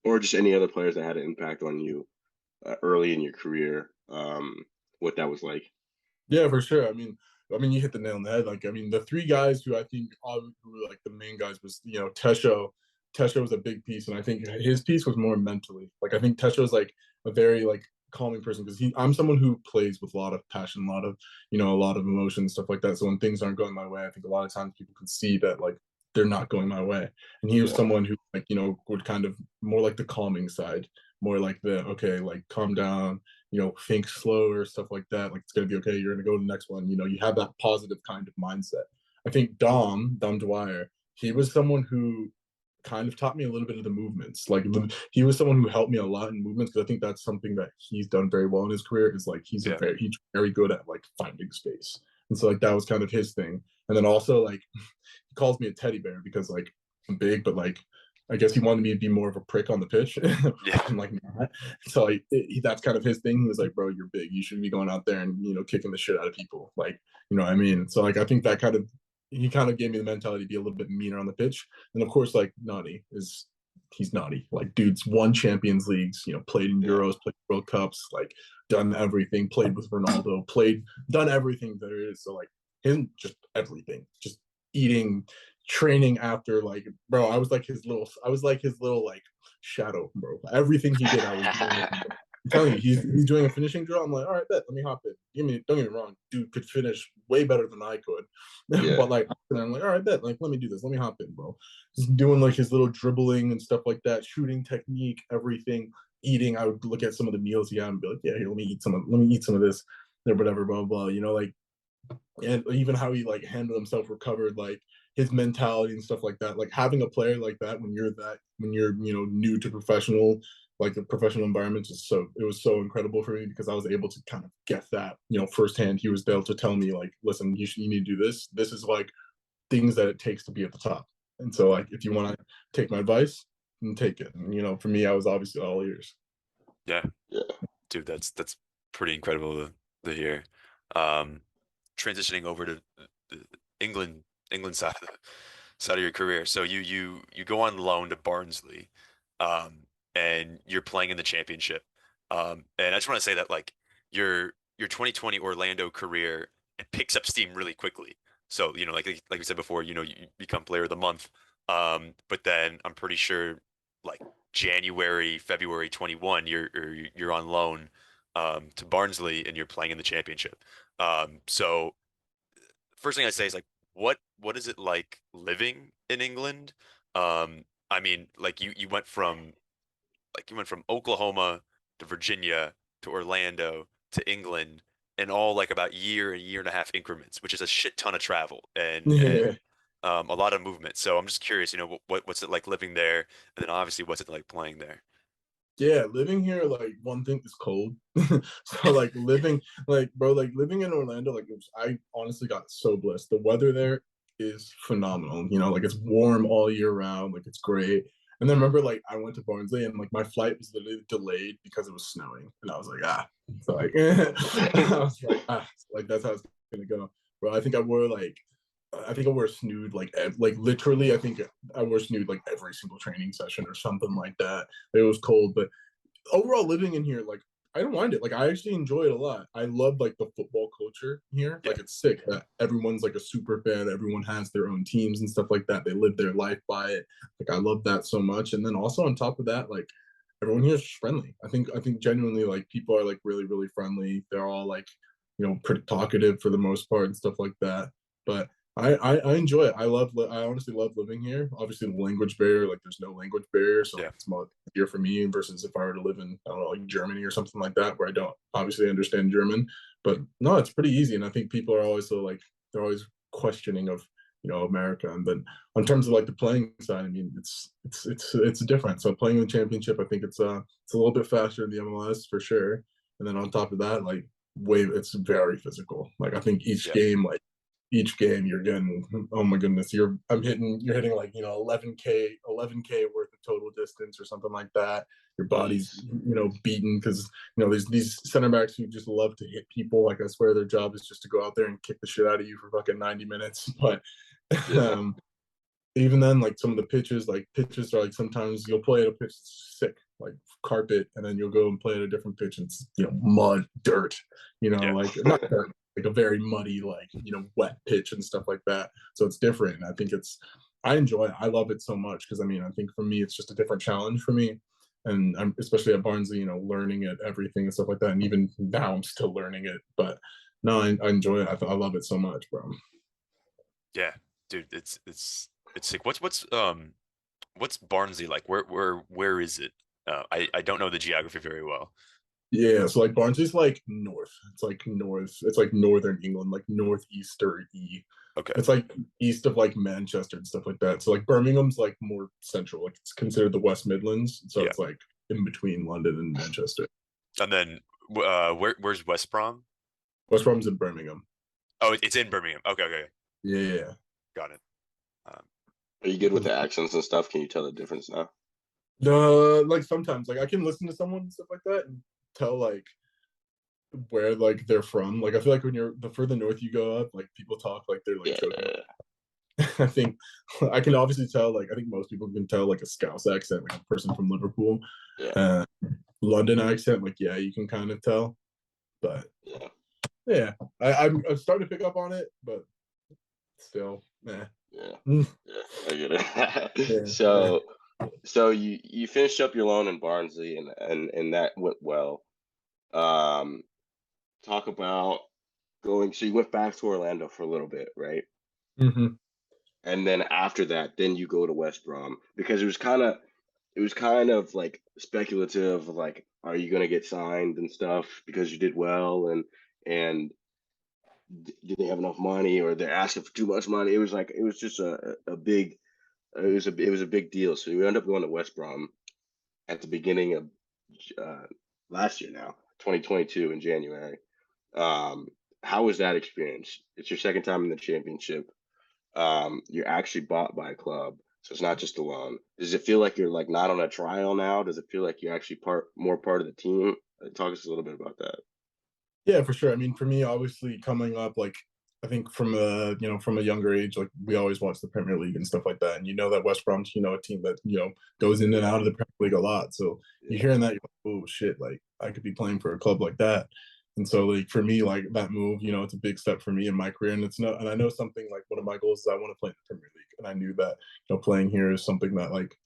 or just any other players that had an impact on you early in your career? What that was like? Yeah, for sure. I mean, you hit the nail on the head. Like, I mean, the three guys who I think who were like the main guys was, Tesho. Tesho was a big piece, and I think his piece was more mentally. Like, I think Tesho's like a very like calming person because I'm someone who plays with a lot of passion, a lot of emotion, stuff like that. So when things aren't going my way, I think a lot of times people can see that like they're not going my way. And he was Yeah. someone who like would kind of more like the calming side, more like the okay, like calm down, think slower, stuff like that. Like it's gonna be okay. You're gonna go to the next one. You have that positive kind of mindset. I think Dom Dwyer, he was someone who kind of taught me a little bit of the movements. Like he was someone who helped me a lot in movements because I think that's something that he's done very well in his career. Is like he's Yeah. very good at like finding space, and so like that was kind of his thing. And then also like he calls me a teddy bear because like I'm big, but like I guess he wanted me to be more of a prick on the pitch. Yeah. I'm like, not. So like that's kind of his thing. He was like, bro, you're big. You should be going out there and kicking the shit out of people. Like, you know what I mean? So like I think that kind of he kind of gave me the mentality to be a little bit meaner on the pitch. And of course, like Nani is he's naughty. Like dude's won Champions Leagues, played in Yeah. Euros, played World Cups, like done everything, played with Ronaldo, done everything there is. So like him just everything. Just eating, training after like bro, I was like his little like shadow, bro. Everything he did, I was doing it. I'm telling you, he's doing a finishing drill. I'm like, all right, bet, let me hop in. Don't get me wrong, dude could finish way better than I could. Yeah. But like I'm like, all right, bet, like let me do this. Let me hop in, bro. Just doing like his little dribbling and stuff like that, shooting technique, everything. Eating, I would look at some of the meals he had and be like, yeah, here, let me eat some of this, or whatever, blah blah. Like and even how he like handled himself, recovered, like his mentality and stuff like that. Like having a player like that when you're new to like the professional environments it was so incredible for me because I was able to kind of get that firsthand. He was able to tell me like, listen, you need to do this. This is like things that it takes to be at the top. And so like if you want to take my advice, then take it. And for me, I was obviously all ears. Yeah. Yeah. Dude, that's pretty incredible to hear. Um, Transitioning over to the England side of your career. So you go on loan to Barnsley, and you're playing in the championship. And I just want to say that like your 2020 Orlando career, it picks up steam really quickly. So like we said before, you become player of the month. But then I'm pretty sure like January, February 21, you're on loan to Barnsley and you're playing in the championship. So first thing I say is like, what is it like living in England? I mean, like you went from Oklahoma to Virginia to Orlando to England in all like about year and year and a half increments, which is a shit ton of travel and Yeah. a lot of movement. So I'm just curious, what's it like living there, and then obviously what's it like playing there? Yeah, living here, like one thing is cold. So like living, like bro, like living in Orlando, I honestly got so blessed. The weather there is phenomenal. Like it's warm all year round, like it's great. And then remember, like I went to Barnsley and like my flight was literally delayed because it was snowing, and I was like, ah, so like I was like, ah, like that's how it's gonna go, bro. I think I wore a snood like literally. I think I wore a snood like every single training session or something like that. It was cold, but overall living in here, like I don't mind it. Like I actually enjoy it a lot. I love like the football culture here. Yeah, Like it's sick that everyone's like a super fan. Everyone has their own teams and stuff like that. They live their life by it. Like I love that so much. And then also on top of that, like everyone here is friendly. I think genuinely like people are like really really friendly. They're all like pretty talkative for the most part and stuff like that. But I enjoy it. I honestly love living here. Obviously, the language barrier, like there's no language barrier, so like yeah, it's more easier for me versus if I were to live in I don't know like Germany or something like that where I don't obviously understand German. But no, it's pretty easy, and I think people are always so like they're always questioning of America. And then in terms of like the playing side, I mean it's different. So playing in the championship, I think it's a little bit faster in the MLS for sure. And then on top of that, like it's very physical. Like I think yeah, each game you're getting, oh my goodness, you're hitting like 11k worth of total distance or something like that. Your body's Jeez. beaten because there's these center backs who just love to hit people. Like I swear their job is just to go out there and kick the shit out of you for fucking 90 minutes. But Yeah. um even then, like some of the pitches are like sometimes you'll play at a pitch that's sick, like carpet, and then you'll go and play at a different pitch and it's mud, dirt, yeah, like not dirt, like a very muddy, like wet pitch and stuff like that. So it's different. And I think I enjoy it. I love it so much because I mean I think for me it's just a different challenge for me. And I'm especially at Barnsley, learning it, everything and stuff like that. And even now I'm still learning it. But no, I enjoy it. I love it so much, bro. yeah, dude, it's sick. What's Barnsley like? Where is it? I don't know the geography very well. Yeah, so like Barnsley's like north. It's like north. It's like northern England, like northeaster e. Okay, It's like east of like Manchester and stuff like that. So like Birmingham's like more central. Like it's considered the West Midlands. So yeah, it's like in between London and Manchester. and then where's West Brom? West Brom's in Birmingham. Oh, it's in Birmingham. Okay, okay, Yeah, yeah, yeah. got it. Um, Are you good with the accents and stuff? Can you tell the difference now? Like sometimes like I can listen to someone and stuff like that and tell like where like they're from. Like I feel like when you're the further north you go up, like people talk like they're like Yeah, choking. I think I can obviously tell, like I think most people can tell like a Scouse accent, like a person from Liverpool. yeah, Uh London accent, like yeah, you can kind of tell. But yeah, yeah, I'm starting to pick up on it, but still, nah. yeah, Mm, yeah. I get it. yeah, yeah. So you finished up your loan in Barnsley, and that went well. Um, talk about going. So you went back to Orlando for a little bit, right? Hmm. And then after that, then you go to West Brom because it was kind of like speculative, like are you gonna get signed and stuff because you did well, and did they have enough money or they're asking for too much money? It was just a big it was a big deal. So we ended up going to West Brom at the beginning of uh, last year now, 2022 in January. Um, how was that experience? It's your second time in the championship. You're actually bought by a club, so it's not just a loan. Does it feel like you're like not on a trial now? Does it feel like you're actually more part of the team? Talk us a little bit about that. Yeah, for sure. I mean, for me, obviously coming up, like I think from a from a younger age, like we always watch the Premier League and stuff like that, and you know that West Brom's a team that goes in and Yeah, out of the Premier League a lot. So you're yeah, hearing that, you're like, oh shit, like I could be playing for a club like that. And so like for me, like that move, it's a big step for me in my career, and it's not. And I know something like one of my goals is I want to play in the Premier League, and I knew that playing here is something that like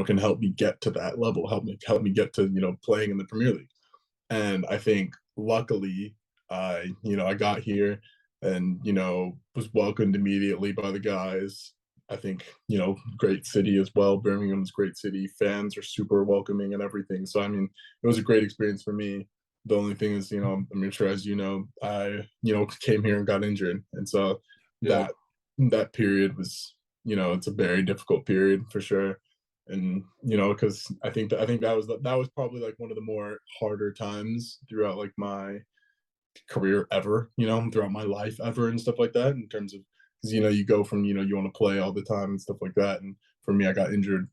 can help me get to that level, help me get to playing in the Premier League. And I think luckily, I got here and was welcomed immediately by the guys. I think great city as well. Birmingham's a great city. Fans are super welcoming and everything. So I mean, it was a great experience for me. The only thing is, I'm sure as I came here and got injured, and so yeah, that period was it's a very difficult period for sure. And because I think that was probably like one of the more harder times throughout like my career ever, throughout my life ever and stuff like that, in terms of because you go from you want to play all the time and stuff like that. And for me, I got injured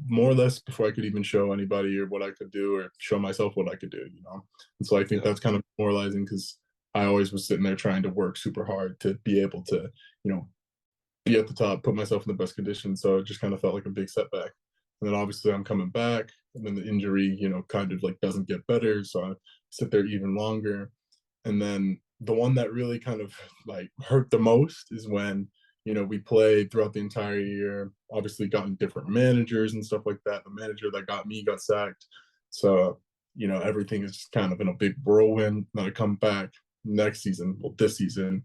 more or less before I could even show anybody or what I could do or show myself what I could do. And so I think yeah, that's kind of demoralizing because I always was sitting there trying to work super hard to be able to you know be at the top, put myself in the best condition. So it just kind of felt like a big setback. And then obviously I'm coming back, and then the injury, kind of like doesn't get better. So I sit there even longer. And then the one that really kind of like hurt the most is when, we played throughout the entire year, obviously gotten different managers and stuff like that. The manager that got me got sacked. So, everything is just kind of in a big whirlwind. Then I come back next season, well, this season,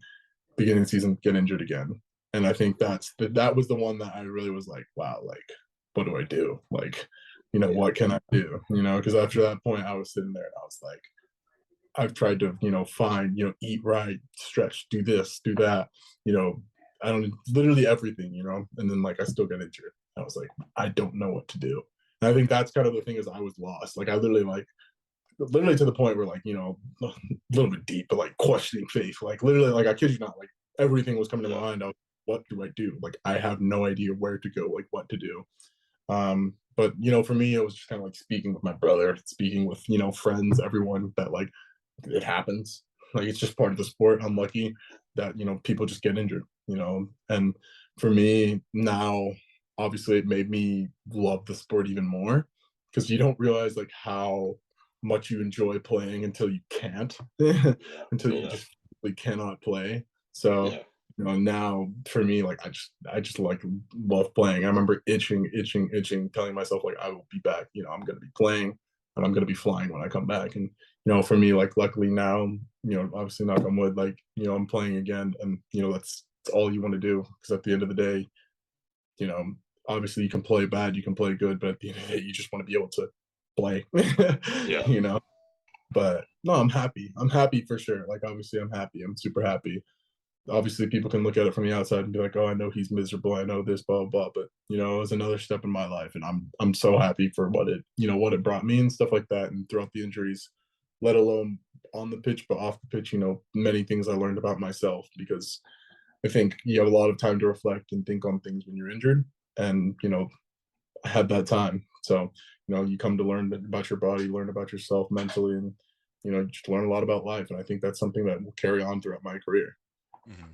beginning of the season, get injured again. And I think that was the one that I really was like, wow, like, what do I do? Like, yeah, what can I do? Because after that point, I was sitting there and I was like, I've tried to, find, eat right, stretch, do this, do that, you know, I don't literally everything, and then like I still get injured. I was like, I don't know what to do. And I think that's kind of the thing is I was lost. Like I literally to the point where like, a little bit deep, but like questioning faith. Like literally, like I kid you not, like everything was coming to my yeah, mind. What do I do? Like I have no idea where to go, like what to do. But for me, it was just kind of like speaking with my brother, speaking with friends, everyone that like it happens. Like it's just part of the sport. I'm lucky that people just get injured. And for me now, obviously, it made me love the sport even more because you don't realize like how much you enjoy playing until you can't, yeah, until you yeah, just really cannot play. So yeah, now for me, like I just like love playing. I remember itching, telling myself like I will be back. I'm gonna be playing and I'm gonna be flying when I come back. And for me, like luckily now, obviously knock on wood, like I'm playing again, and that's all you want to do because at the end of the day, you know, obviously you can play bad, you can play good, but at the end of the day, you just want to be able to play, yeah, you know. But no, I'm happy. I'm happy for sure. Like obviously, I'm happy. I'm super happy. Obviously, people can look at it from the outside and be like, "Oh, I know he's miserable. I know this, blah blah." But it was another step in my life, and I'm so happy for what it brought me and stuff like that. And throughout the injuries, let alone on the pitch, but off the pitch, many things I learned about myself because I think you have a lot of time to reflect and think on things when you're injured. and I had that time. So you come to learn about your body, learn about yourself mentally, and just learn a lot about life. And I think that's something that will carry on throughout my career. Hmm.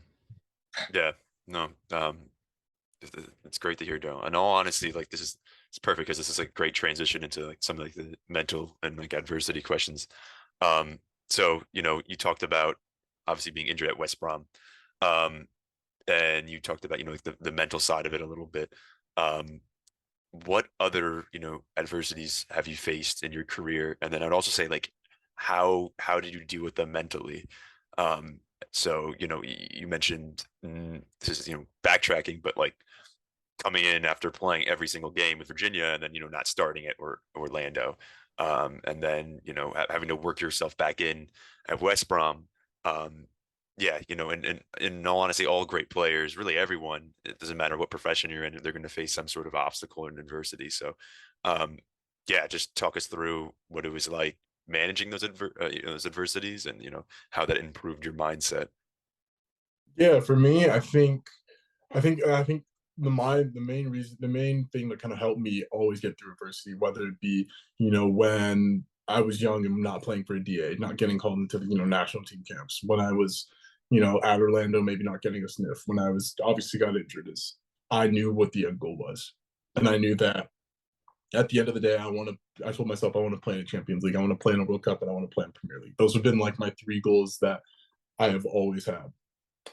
Yeah, no, it's great to hear, Joe. In all honesty, like it's perfect because this is a great transition into like some of like the mental and like adversity questions. Um, so you talked about obviously being injured at West Brom, um, and you talked about like the mental side of it a little bit. Um, what other adversities have you faced in your career? And then I'd also say like how did you deal with them mentally? Um, so you mentioned this is backtracking, but like coming in after playing every single game with Virginia and then not starting it or Orlando, and then having to work yourself back in at West Brom. Um, yeah, and in all honesty, all great players, really everyone, it doesn't matter what profession you're in, they're going to face some sort of obstacle and adversity. So, um, yeah, just talk us through what it was like managing those adversities and how that improved your mindset. Yeah, for me, I think the main thing that kind of helped me always get through adversity, whether it be when I was young and not playing for a DA, not getting called into the national team camps, when I was at Orlando, maybe not getting a sniff, when I was obviously got injured, is I knew what the end goal was, and I knew that at the end of the day, I told myself I want to play in a Champions League, I want to play in a World Cup, and I want to play in Premier League. Those have been like my three goals that I have always had.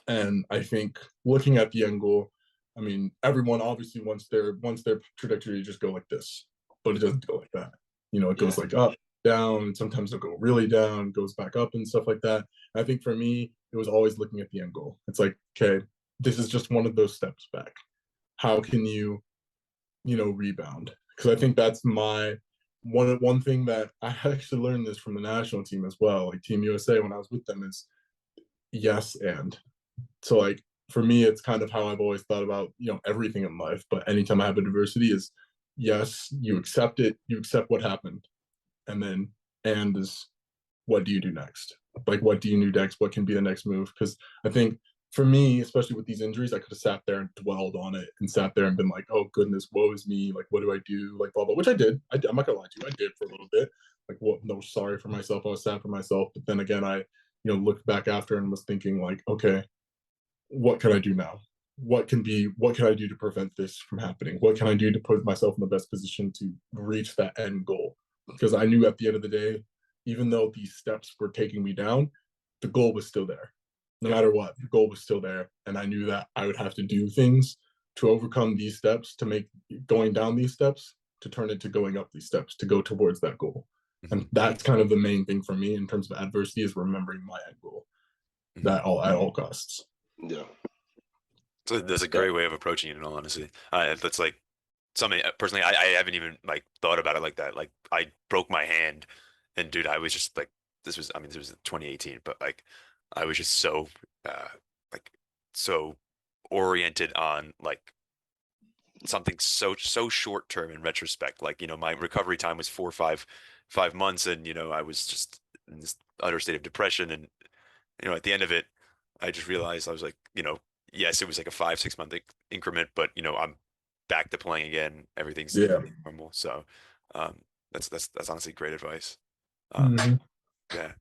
And I think looking at the end goal, I mean, everyone obviously wants their trajectory to just go like this, but it doesn't go like that. It Yeah. goes like up, down. Sometimes it'll go really down, goes back up, and stuff like that. I think for me, it was always looking at the end goal. It's like, okay, this is just one of those steps back. How can you, rebound? Because I think that's my one thing that I actually learned this from the national team as well, like Team USA when I was with them, is yes and. So like for me, it's kind of how I've always thought about everything in life. But anytime I have adversity, is yes, you accept it, you accept what happened, and then and is what do you do next? Like what do you do next? What can be the next move? Because I think for me, especially with these injuries, I could have sat there and dwelled on it and sat there and been like, oh goodness, woe is me. Like what do I do? Like blah blah. Which I did. I'm not gonna lie to you, I did for a little bit. Like what? No, sorry for myself. I was sad for myself. But then again, I looked back after and was thinking like, okay, what can I do now? What can I do to prevent this from happening? What can I do to put myself in the best position to reach that end goal? Because I knew at the end of the day, even though these steps were taking me down, the goal was still there. No matter what, the goal was still there. And I knew that I would have to do things to overcome these steps, to make going down these steps, to turn it to going up these steps, to go towards that goal. Mhm. And that's kind of the main thing for me in terms of adversity, is remembering my end goal, Mhm. that all at all costs. Yeah. So that's a Yeah. great way of approaching it, in all honesty. That's like something personally, I haven't even like thought about it like that. Like I broke my hand, and dude, I was just like, I mean, this was 2018, but like, I was just so, uh, like, so oriented on like something so short term in retrospect. Like, my recovery time was 4 or 5 months, and I was just in this utter state of depression, and at the end of it, I just realized I was like, yes, it was like a 5 6 month increment, but I'm back to playing again. Everything's Yeah. normal. So um, that's honestly great advice. Um, Mhm. yeah.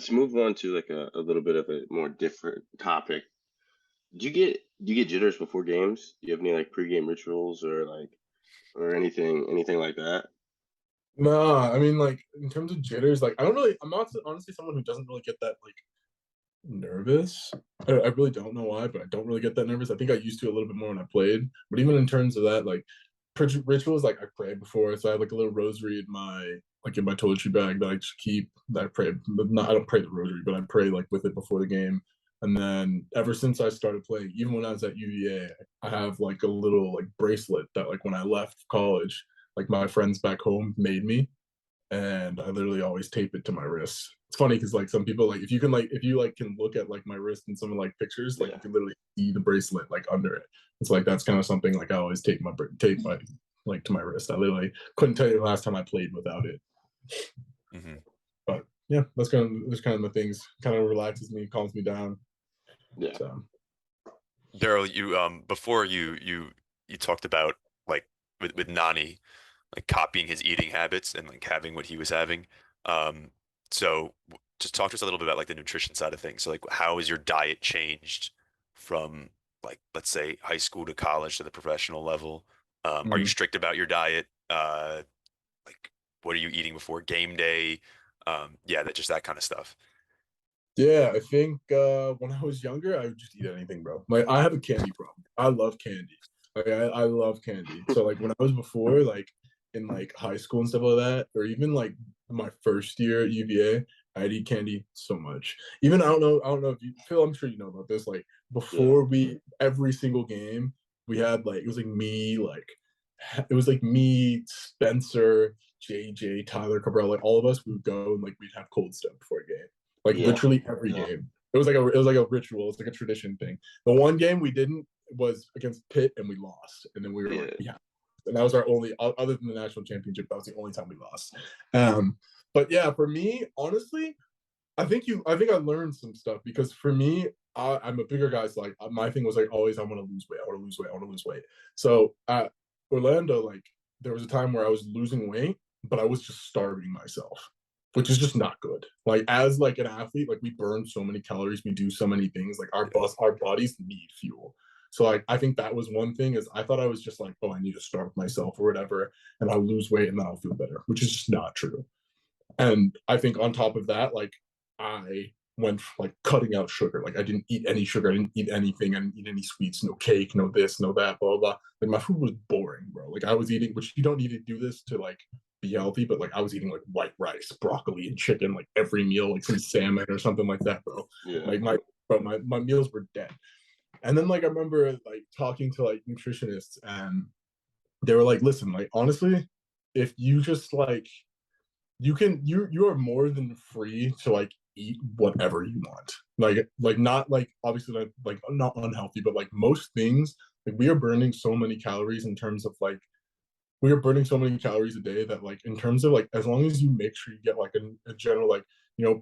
To move on to like a little bit of a more different topic. Do you get jitters before games? Do you have any like pregame rituals or like or anything like that? No, I mean, like in terms of jitters, like I don't really. I'm not honestly someone who doesn't really get that like nervous. I really don't know why, but I don't really get that nervous. I think I used to a little bit more when I played. But even in terms of that, like rituals, like I pray before, so I have like a little rosary in my toiletry bag that I just keep. That I pray. Not I don't pray the rosary, but I pray like with it before the game. And then ever since I started playing, even when I was at UVA, I have like a little like bracelet that like when I left college, like my friends back home made me, and I literally always tape it to my wrist. It's funny because like some people like if you like can look at like my wrist in some like pictures, like Yeah. you can literally see the bracelet like under it. It's like that's kind of something like I always tape my like to my wrist. I literally couldn't tell you the last time I played without it. Hmm. But yeah, that's kind of the things. Kind of relaxes me, calms me down. Yeah. So Daryl, you before you talked about like with Nani, like copying his eating habits and like having what he was having. Um, so just talk to us a little bit about like the nutrition side of things. So like how has your diet changed from like let's say high school to college to the professional level? Are you mm. strict about your diet? Like what are you eating before game day? Yeah, that just that kind of stuff. Yeah, I think when I was younger, I would just eat anything, bro. Like I have a candy problem. I love candy. Like I love candy. So like when I was before, like in like high school and stuff like that, or even like my first year at UVA, I'd eat candy so much. Even I don't know if you Phil, I'm sure you know about this. Like Yeah. before we every single game, we had like it was like me, Spencer, JJ, Tyler, Cabral, like all of us, we would go and like we'd have cold stuff before a game. Like Yeah. literally every game. It was like a ritual. It's like a tradition thing. The one game we didn't was against Pitt and we lost. And then we were like, Yeah. yeah. And that was our only other than the national championship, that was the only time we lost. But yeah, for me, honestly, I think I learned some stuff because for me, I'm a bigger guy. So like my thing was like always I want to lose weight. I want to lose weight. I want to lose weight. So at Orlando, like there was a time where I was losing weight, but I was just starving myself, which is just not good. Like as like an athlete, like we burn so many calories, we do so many things. Like our bodies need fuel. So like I think that was one thing is I thought I was just like, oh, I need to starve myself or whatever, and I'll lose weight and then I'll feel better, which is just not true. And I think on top of that, like I went like cutting out sugar. Like I didn't eat any sugar. I didn't eat anything. I didn't eat any sweets. No cake. No this. No that. Blah blah. Blah. Like my food was boring, bro. Like I was eating, which you don't need to do this to like be healthy, but like I was eating like white rice, broccoli, and chicken like every meal, like some salmon or something like that, bro. Yeah. Like my meals were dead. And then like I remember like talking to like nutritionists and they were like, listen, like honestly, if you just like you are more than free to like eat whatever you want. Like not like obviously like not unhealthy, but like most things, like we are burning so many calories in terms of like we are burning so many calories a day that like in terms of like as long as you make sure you get like a general like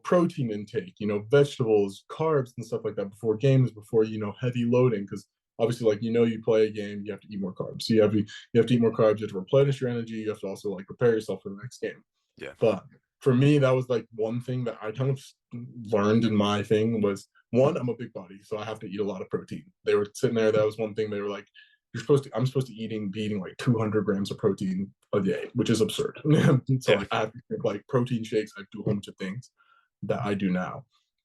protein intake, vegetables, carbs and stuff like that before games, before heavy loading, because obviously like you play a game, you have to eat more carbs. So you have to eat more carbs, you have to replenish your energy, you have to also like prepare yourself for the next game. Yeah. But for me, that was like one thing that I kind of learned in my thing was one, I'm a big body, so I have to eat a lot of protein. They were sitting there, that was one thing they were like, I'm supposed to be eating like 200 grams of protein a day, which is absurd. So Yeah. like I have to drink like protein shakes, I do a bunch of things that I do now.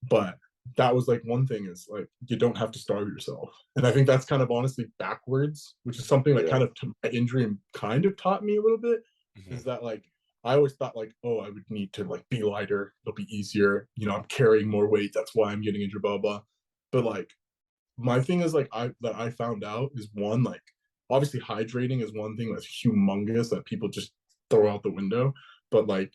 But that was like one thing is like you don't have to starve yourself. And I think that's kind of honestly backwards, which is something that Yeah. kind of my injury kind of taught me a little bit, is Mhm. that like I always thought like, oh, I would need to like be lighter, it'll be easier, I'm carrying more weight, that's why I'm getting injured, blah blah. But like my thing is like I found out is one, like obviously hydrating is one thing that's humongous that people just throw out the window. But like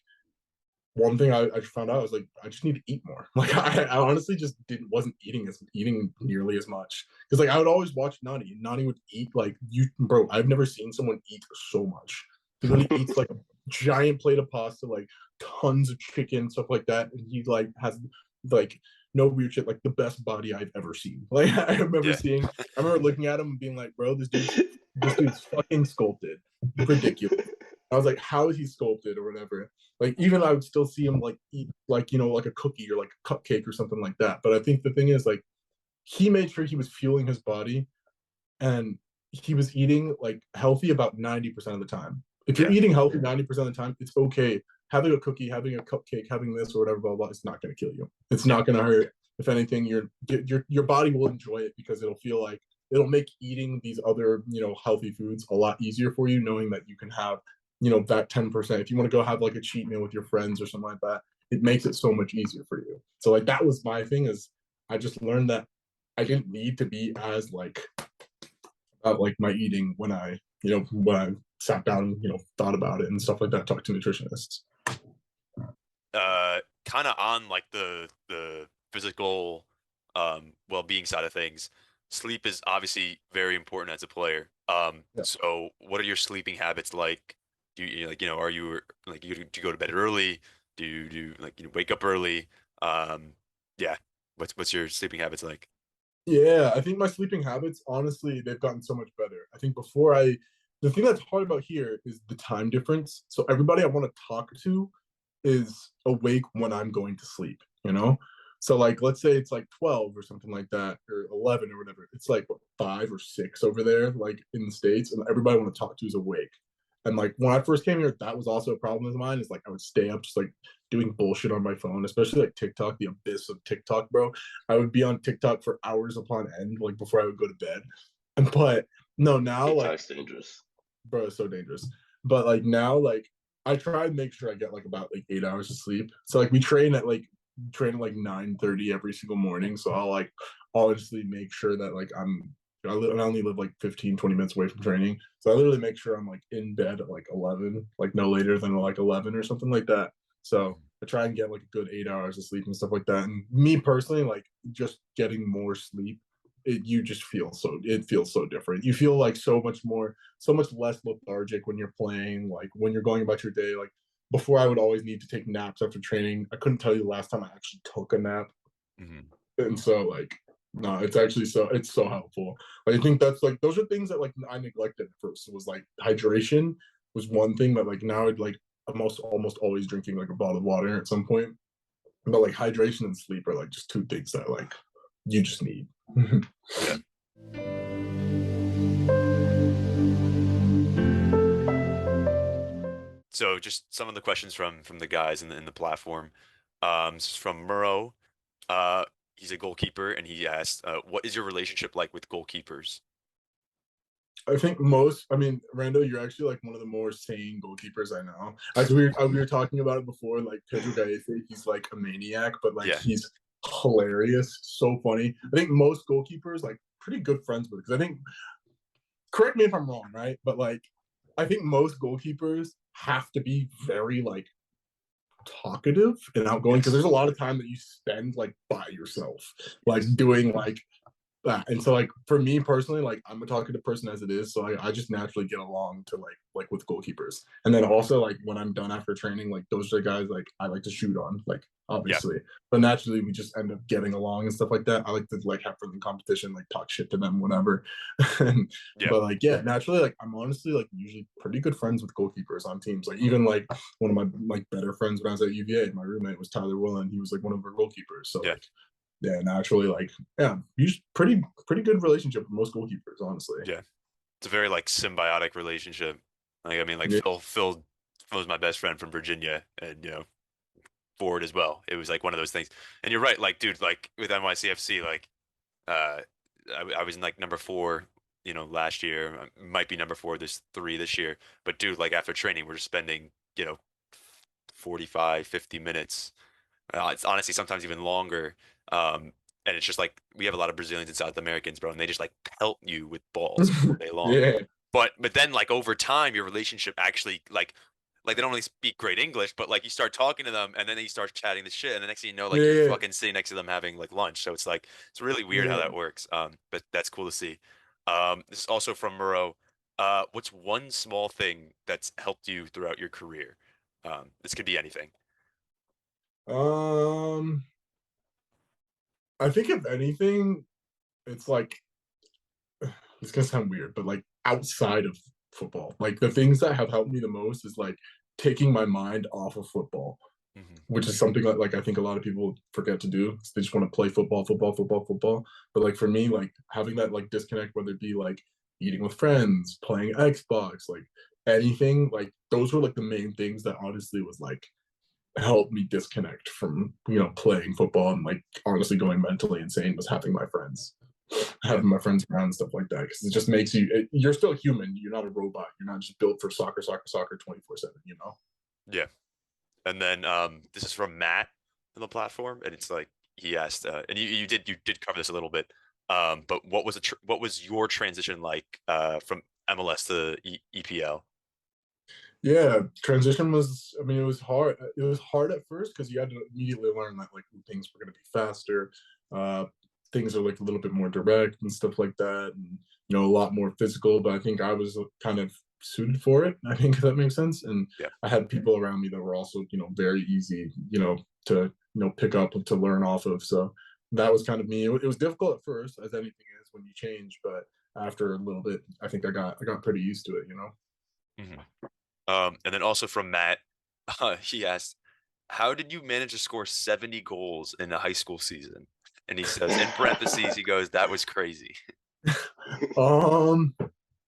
one thing I found out was like I just need to eat more. Like I honestly just didn't wasn't eating nearly as much because like I would always watch Nani. And Nani would eat like you, bro. I've never seen someone eat so much. He literally eats like a giant plate of pasta, like tons of chicken, stuff like that, and he like has like no weird shit, like the best body I've ever seen. Like Yeah. I remember looking at him and being like, bro, this dude's fucking sculpted, ridiculous. I was like, how is he sculpted or whatever? Like even I would still see him like eat like like a cookie or like a cupcake or something like that. But I think the thing is like he made sure he was fueling his body and he was eating like healthy about 90% of the time. If you're Yeah. eating healthy 90% of the time, it's okay. Having a cookie, having a cupcake, having this or whatever, blah blah, it's not going to kill you. It's Yeah. not going to hurt. If anything, your body will enjoy it because it'll feel like it'll make eating these other healthy foods a lot easier for you, knowing that you can have that 10%. If you want to go have like a cheat meal with your friends or something like that, it makes it so much easier for you. So like that was my thing is I just learned that I didn't need to be as like about like my eating when I sat down, thought about it and stuff like that, talked to nutritionists. Kind of on like the physical well-being side of things, sleep is obviously very important as a player. Yeah. So what are your sleeping habits like? Do you like, are you like do you go to bed early? Do you like wake up early? Yeah. What's your sleeping habits like? Yeah, I think my sleeping habits, honestly, they've gotten so much better. I think the thing that's hard about here is the time difference. So everybody I want to talk to is awake when I'm going to sleep, you know? So like let's say it's like 12 or something like that, or 11 or whatever. It's like what, 5 or 6 over there, like in the States, and everybody I want to talk to is awake. And like when I first came here, that was also a problem of mine. Is like I would stay up just like doing bullshit on my phone, especially like TikTok, the abyss of TikTok, bro. I would be on TikTok for hours upon end, like before I would go to bed. But no, now like, TikTok's dangerous. bro, it's so dangerous. But like now, like I try and make sure I get like about like 8 hours of sleep. So like we train at like 9:30 every single morning. So I'll like honestly make sure that like I only live like 15, 20 minutes away from training. So I literally make sure I'm like in bed at like 11, like no later than like 11 or something like that. So I try and get like a good 8 hours of sleep and stuff like that. And me personally, like just getting more sleep, you just it feels so different. You feel like so much less lethargic when you're playing, like when you're going about your day. Like before I would always need to take naps after training. I couldn't tell you the last time I actually took a nap. Hmm. And so like no, it's so helpful. Like, I think that's like those are things that like I neglected at first. It was like hydration was one thing, but like now I'd like I'm almost always drinking like a bottle of water at some point. But like hydration and sleep are like just two things that like you just need. Yeah. So just some of the questions from the guys in the platform. This is from Murrow. Uh, he's a goalkeeper, and he asked, "What is your relationship like with goalkeepers?" I think I mean, Rando, you're actually like one of the more sane goalkeepers I know. As we were talking about it before, like Pedro Gaefe, he's like a maniac, but like Yeah. he's hilarious, so funny. I think most goalkeepers like pretty good friends with, because I think, correct me if I'm wrong, right? But like I think most goalkeepers have to be very like talkative and outgoing, because Yes. there's a lot of time that you spend like by yourself, like doing like that. And so like for me personally, like I'm a talkative person as it is, so I just naturally get along to like with goalkeepers. And then also like when I'm done after training, like those are the guys like I like to shoot on, like Yeah. obviously. But naturally we just end up getting along and stuff like that. I like to like have friendly competition, like talk shit to them, whatever. Yeah. But like yeah, naturally like I'm honestly like usually pretty good friends with goalkeepers on teams. Like even like one of my like better friends when I was at UVA, my roommate was Tyler Willen. He was like one of our goalkeepers. So Yeah. like yeah, naturally, like yeah, he's pretty good relationship with most goalkeepers, honestly. Yeah. It's a very like symbiotic relationship. Like I mean, like Yeah, Phil was my best friend from Virginia, and Forward as well. It was like one of those things. And you're right, like dude, like with NYCFC, like uh, I was in like number four, last year. Might be number four, this three this year. But dude, like after training, we're just spending 45, 50 minutes. It's honestly sometimes even longer. Um, and it's just like we have a lot of Brazilians and South Americans, bro, and they just like pelt you with balls all day long. yeah, But then like over time, your relationship actually like they don't really speak great English, but like you start talking to them, and then you start chatting the shit, and the next thing you know, like you're yeah, fucking sitting next to them having like lunch. So it's like it's really weird how yeah. that works. But that's cool to see. This is also from Murrow. What's one small thing that's helped you throughout your career? This could be anything. Um, I think if anything, it's like it's gonna sound weird, but like outside of football, like the things that have helped me the most is like taking my mind off of football, Hmm. which is something like I think a lot of people forget to do. They just want to play football, football, football, football. But like for me, like having that like disconnect, whether it be like eating with friends, playing Xbox, like anything, like those were like the main things that honestly was like helped me disconnect from playing football, and like honestly going mentally insane was Yeah. having my friends around and stuff like that, because it just makes you're still human, you're not a robot, you're not just built for soccer, soccer, soccer 24/7. Yeah. And then this is from Matt on the platform, and it's like he asked, and you did cover this a little bit, but what was your transition like from MLS to EPL? Yeah, transition was, I mean, it was hard at first because you had to immediately learn that like things were going to be faster, uh things are like a little bit more direct and stuff like that, and a lot more physical. But I think I was kind of suited for it. I think, if that makes sense. And Yeah. I had people around me that were also, very easy, to, pick up, to learn off of. So that was kind of me. It was difficult at first, as anything is when you change, but after a little bit, I think I got pretty used to it. And then also from Matt, he asked, how did you manage to score 70 goals in a high school season? And he says, in parentheses, he goes, that was crazy.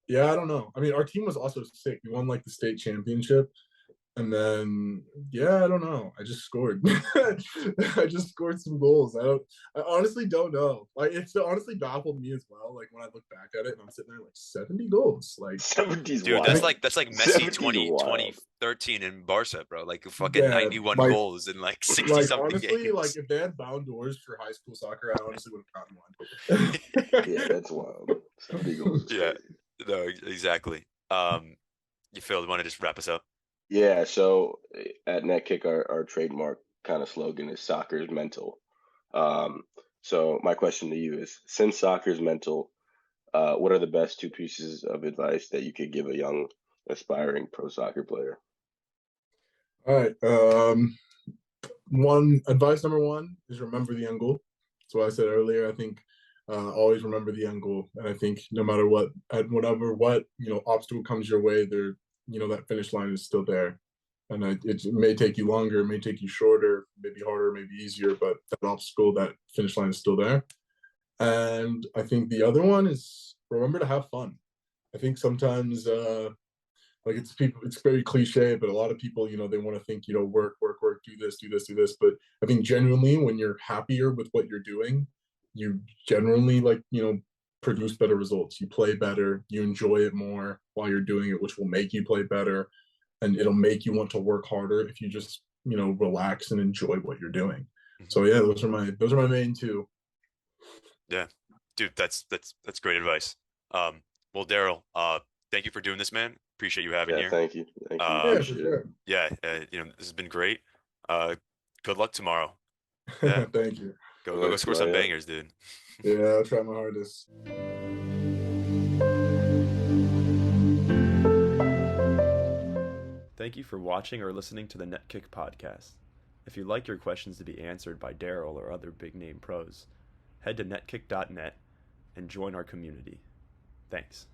Yeah, I don't know. I mean, our team was also sick. We won like the state championship. And then, yeah, I don't know. I just scored. I just scored some goals. I honestly don't know. Like, it's honestly baffled me as well. Like, when I look back at it and I'm sitting there like 70 goals. Like, 70's Dude, wild. that's like Messi 70's 2013 in Barca, bro. Like fucking yeah, 91 like, goals in like 60 something honestly, games. like if they had bound doors for high school soccer, I honestly would have gotten one. Yeah, that's wild. 70 goals is Yeah, crazy. no, exactly. You Phil, you want to just wrap us up? Yeah, so at Netkick, our trademark kind of slogan is soccer is mental. So my question to you is, since soccer is mental, what are the best two pieces of advice that you could give a young aspiring pro soccer player? All right. Number one is remember the end goal. That's what I said earlier. I think always remember the end goal, and I think no matter what, whatever obstacle comes your way, that finish line is still there, and it may take you longer, it may take you shorter, maybe harder, maybe easier, but that obstacle, that finish line is still there. And I think the other one is remember to have fun. I think sometimes like it's very cliche, but a lot of people, they want to think, work, work, work, do this, do this, do this. But I think genuinely when you're happier with what you're doing, you generally produce better results. You play better, you enjoy it more while you're doing it, which will make you play better. And it'll make you want to work harder if you just, relax and enjoy what you're doing. So yeah, those are my main two. Yeah, dude, that's great advice. Well, Daryl, thank you for doing this, man. Appreciate you having Yeah, here. thank you. Thank you. Yeah, for Appreciate it. sure. Yeah, this has been great. Good luck tomorrow. Yeah, Thank you. go score some bangers, dude. Yeah, I'll try my hardest. Thank you for watching or listening to the Netkick podcast. If you'd like your questions to be answered by Daryl or other big name pros, head to netkick.net and join our community. Thanks.